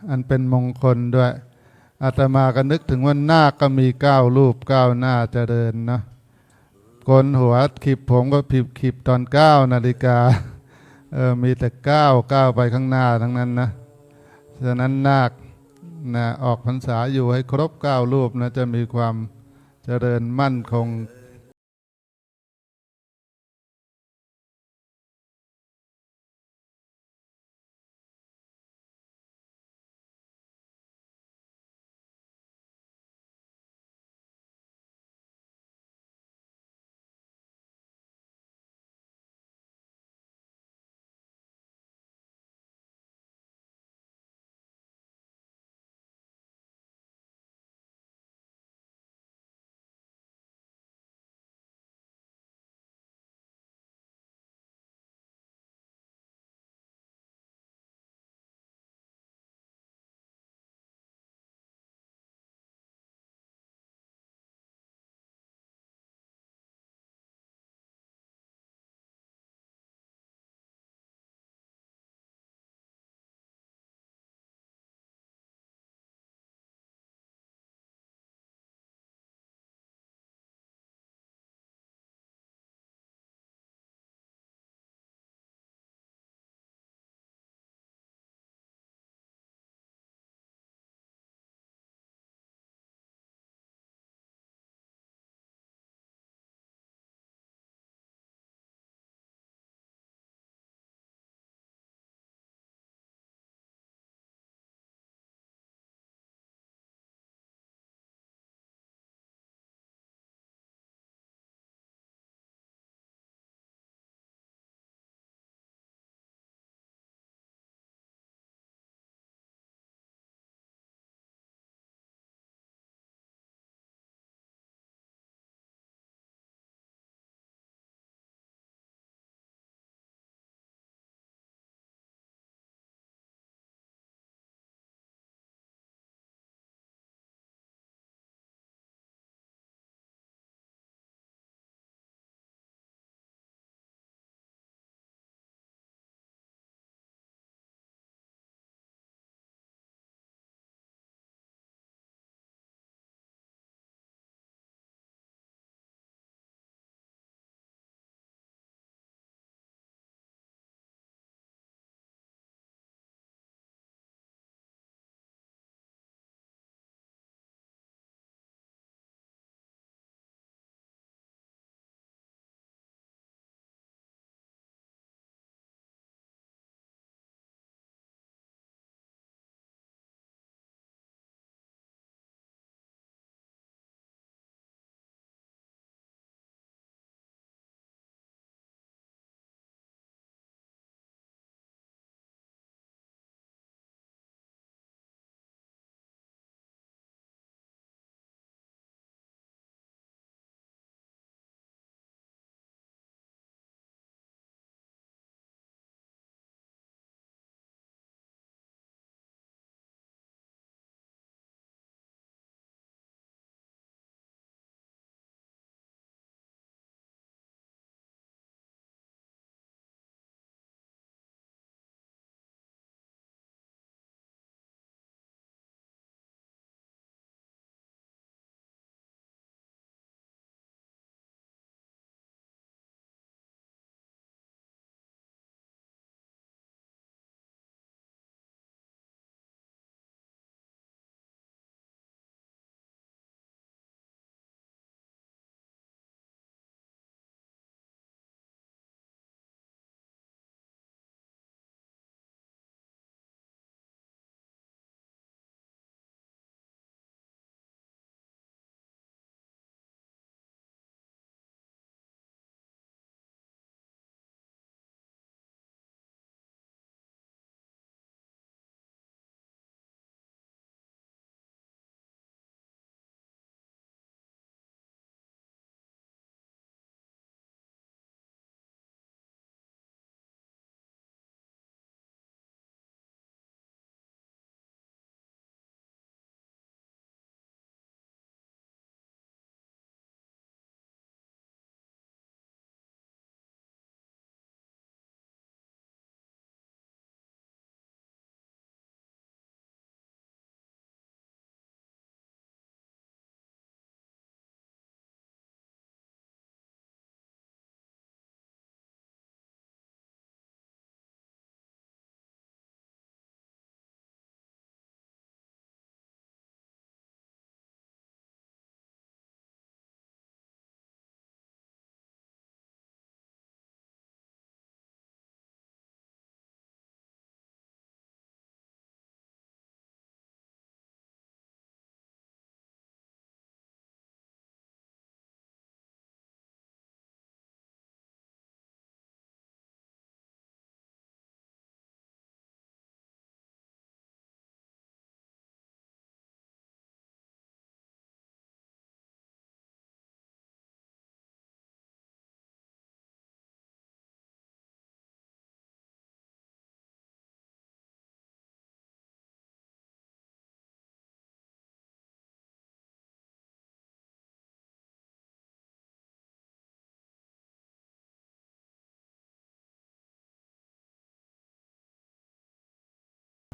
อันเป็นมงคลด้วยอาตมาก็นึกถึงว่านาคก็มี9 รูป9 หน้าเจริญเนาะโกนหัวขีบผมก็ขีบตอน9 นาฬิกามีแต่ก้าวไปข้างหน้าทั้งนั้นนะฉะนั้นนาคนะออกพรรษาอยู่ให้ครบ9 รูปนะจะมีความเจริญมั่นคง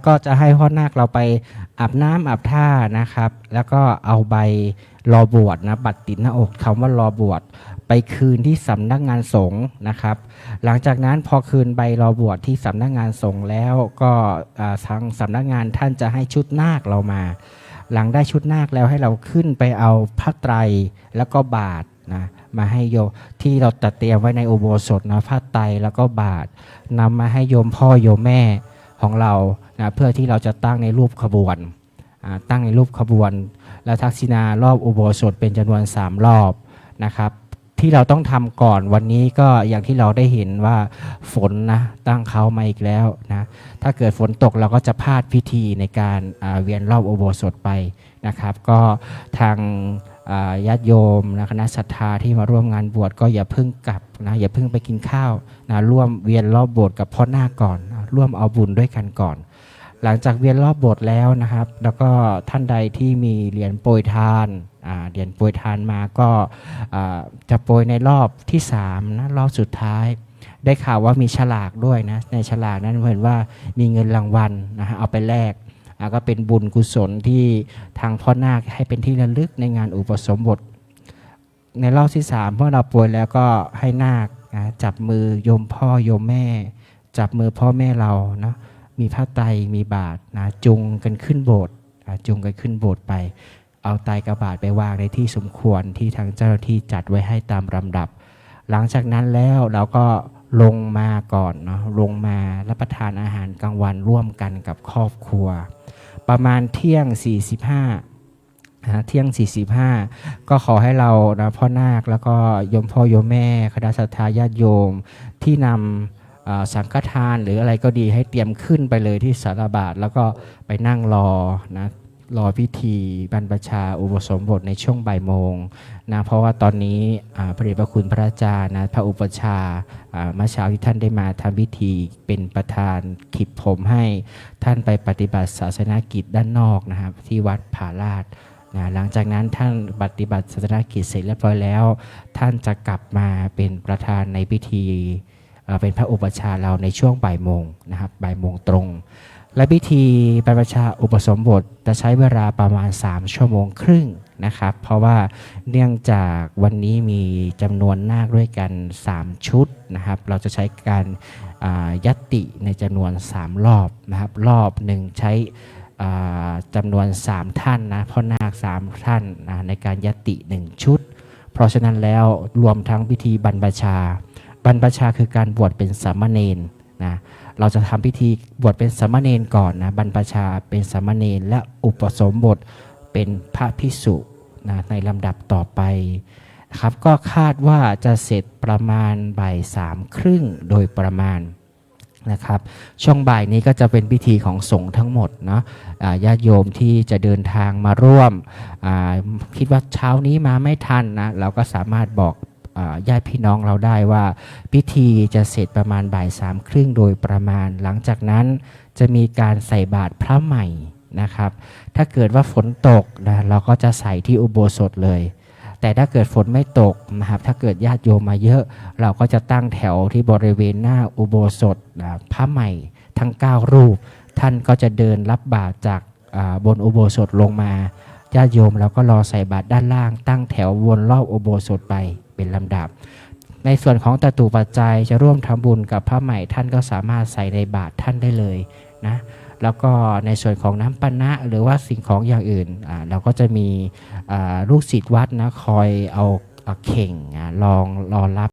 ก็จะให้พ่อนาคเราไปอาบน้ำอาบท่านะครับ แล้วก็เอาใบรอบวชนะบัตรติดหน้าอกคำว่ารอบวชไปคืนที่สำนักงานสงฆ์นะครับ หลังจากนั้นพอคืนใบรอบวชที่สำนักงานสงฆ์แล้วก็ทางสำนักงานท่านจะให้ชุดนาคเรามา หลังได้ชุดนาคแล้วให้เราขึ้นไปเอาผ้าไตรแล้วก็บาตรนะมาให้โยมที่เราจัดเตรียมไว้ในอุโบสถนะผ้าไตรแล้วก็บาตรนำมาให้โยมพ่อโยมแม่ของเรานะเพื่อที่เราจะตั้งในรูปขบวนตั้งในรูปขบวน และทักษิณารอบอุโบสถเป็นจำนวน3รอบนะครับที่เราต้องทำก่อนวันนี้ก็อย่างที่เราได้เห็นว่าฝนนะตั้งเขามาอีกแล้วนะถ้าเกิดฝนตกเราก็จะพลาดพิธีในการเวียนรอบอุโบสถไปนะครับก็ทางญาติโยมนะคณะศรัทธาที่มาร่วมงานบวชก็อย่าเพิ่งกลับนะอย่าเพิ่งไปกินข้าวนะร่วมเวียนรอบโบสถ์กับพ่อนาคก่อนร่วมเอาบุญด้วยกันก่อนหลังจากเวียนรอบโบสถ์แล้วนะครับแล้วก็ท่านใดที่มีเหรียญโปรยทานเหรียญโปรยทานมาก็จะโปรยในรอบที่3นะรอบสุดท้ายได้ข่าวว่ามีฉลากด้วยนะในฉลากนั้นเห็นว่ามีเงินรางวัลนะฮะเอาไปแลกก็เป็นบุญกุศลที่ทางพ่อนาคให้เป็นที่ระลึกในงานอุปสมบทในรอบที่3เมื่อเราโปรยแล้วก็ให้นาคนะจับมือโยมพ่อโยมแม่จับมือพ่อแม่เรานะมีผ้าไตรมีบาตรนะจุงกันขึ้นโบสถ์จุงกันขึ้นโบสถ์ไปเอาไตรกับบาตรไปวางในที่สมควรที่ทางเจ้าหน้าที่จัดไว้ให้ตามลำดับหลังจากนั้นแล้วเราก็ลงมาก่อนเนาะลงมารับประทานอาหารกลางวันร่วมกันกับครอบครัวประมาณเที่ยง 45เที่ยง 45ก็ขอให้เรานะพ่อนาคแล้วก็โยมพ่อโยมแม่คณะศรัทธาญาติโยมที่นำสังฆทานหรืออะไรก็ดีให้เตรียมขึ้นไปเลยที่สารบาตรแล้วก็ไปนั่งรอนะรอพิธีบรรพชาอุปสมบทในช่วงบ่ายโมงนะเพราะว่าตอนนี้พระเดชพระคุณพระอาจารย์นะพระอุปชฌาย์เมื่อเช้าที่ท่านได้มาทำพิธีเป็นประธานขิดผมให้ท่านไปปฏิบัติศาสนกิจด้านนอกนะครับที่วัดผาลาดนะหลังจากนั้นท่านปฏิบัติศาสนกิจเสร็จเรียบร้อยแล้วท่านจะกลับมาเป็นประธานในพิธีเป็นพระอุปชฌาย์เราในช่วงบ่ายโมงนะครับบ่ายโมงตรงและพิธีบรรพชาอุปสมบทจะใช้เวลาประมาณ3 ชั่วโมงครึ่งนะครับเพราะว่าเนื่องจากวันนี้มีจำนวนนาคด้วยกัน3ชุดนะครับเราจะใช้การยัตติในจำนวน3รอบนะครับรอบหนึ่งใช้จำนวน3ท่านนะพ่อนาค3ท่านในการยัตติ1ชุดเพราะฉะนั้นแล้วรวมทั้งพิธีบรรพชาคือการบวชเป็นสามเณรนะเราจะทำพิธีบวชเป็นสามเณรก่อนนะบรรพชาเป็นสามเณรและอุปสมบทเป็นพระภิกษุนะในลำดับต่อไปนะครับก็คาดว่าจะเสร็จประมาณบ่าย3:30โดยประมาณนะครับช่วงบ่ายนี้ก็จะเป็นพิธีของสงฆ์ทั้งหมดเนาะญาติโยมที่จะเดินทางมาร่วมคิดว่าเช้านี้มาไม่ทันนะเราก็สามารถบอกญาติพี่น้องเราได้ว่าพิธีจะเสร็จประมาณบ่าย3:30โดยประมาณหลังจากนั้นจะมีการใส่บาตรพระใหม่นะครับถ้าเกิดว่าฝนตกนะเราก็จะใส่ที่อุโบสถเลยแต่ถ้าเกิดฝนไม่ตกนะครับถ้าเกิดญาติโยมมาเยอะเราก็จะตั้งแถวที่บริเวณหน้าอุโบสถพระใหม่ทั้ง9รูปท่านก็จะเดินรับบาตรจากบนอุโบสถลงมาญาติโยมเราก็รอใส่บาตรด้านล่างตั้งแถววนรอบอุโบสถไปเป็นลำดับในส่วนของตตุปัจจัยจะร่วมทำบุญกับพระใหม่ท่านก็สามารถใส่ในบาตรท่านได้เลยนะแล้วก็ในส่วนของน้ำปานะหรือว่าสิ่งของอย่างอื่นเราก็จะมีลูกศิษย์วัดนะคอยเอาเข่งรอรับ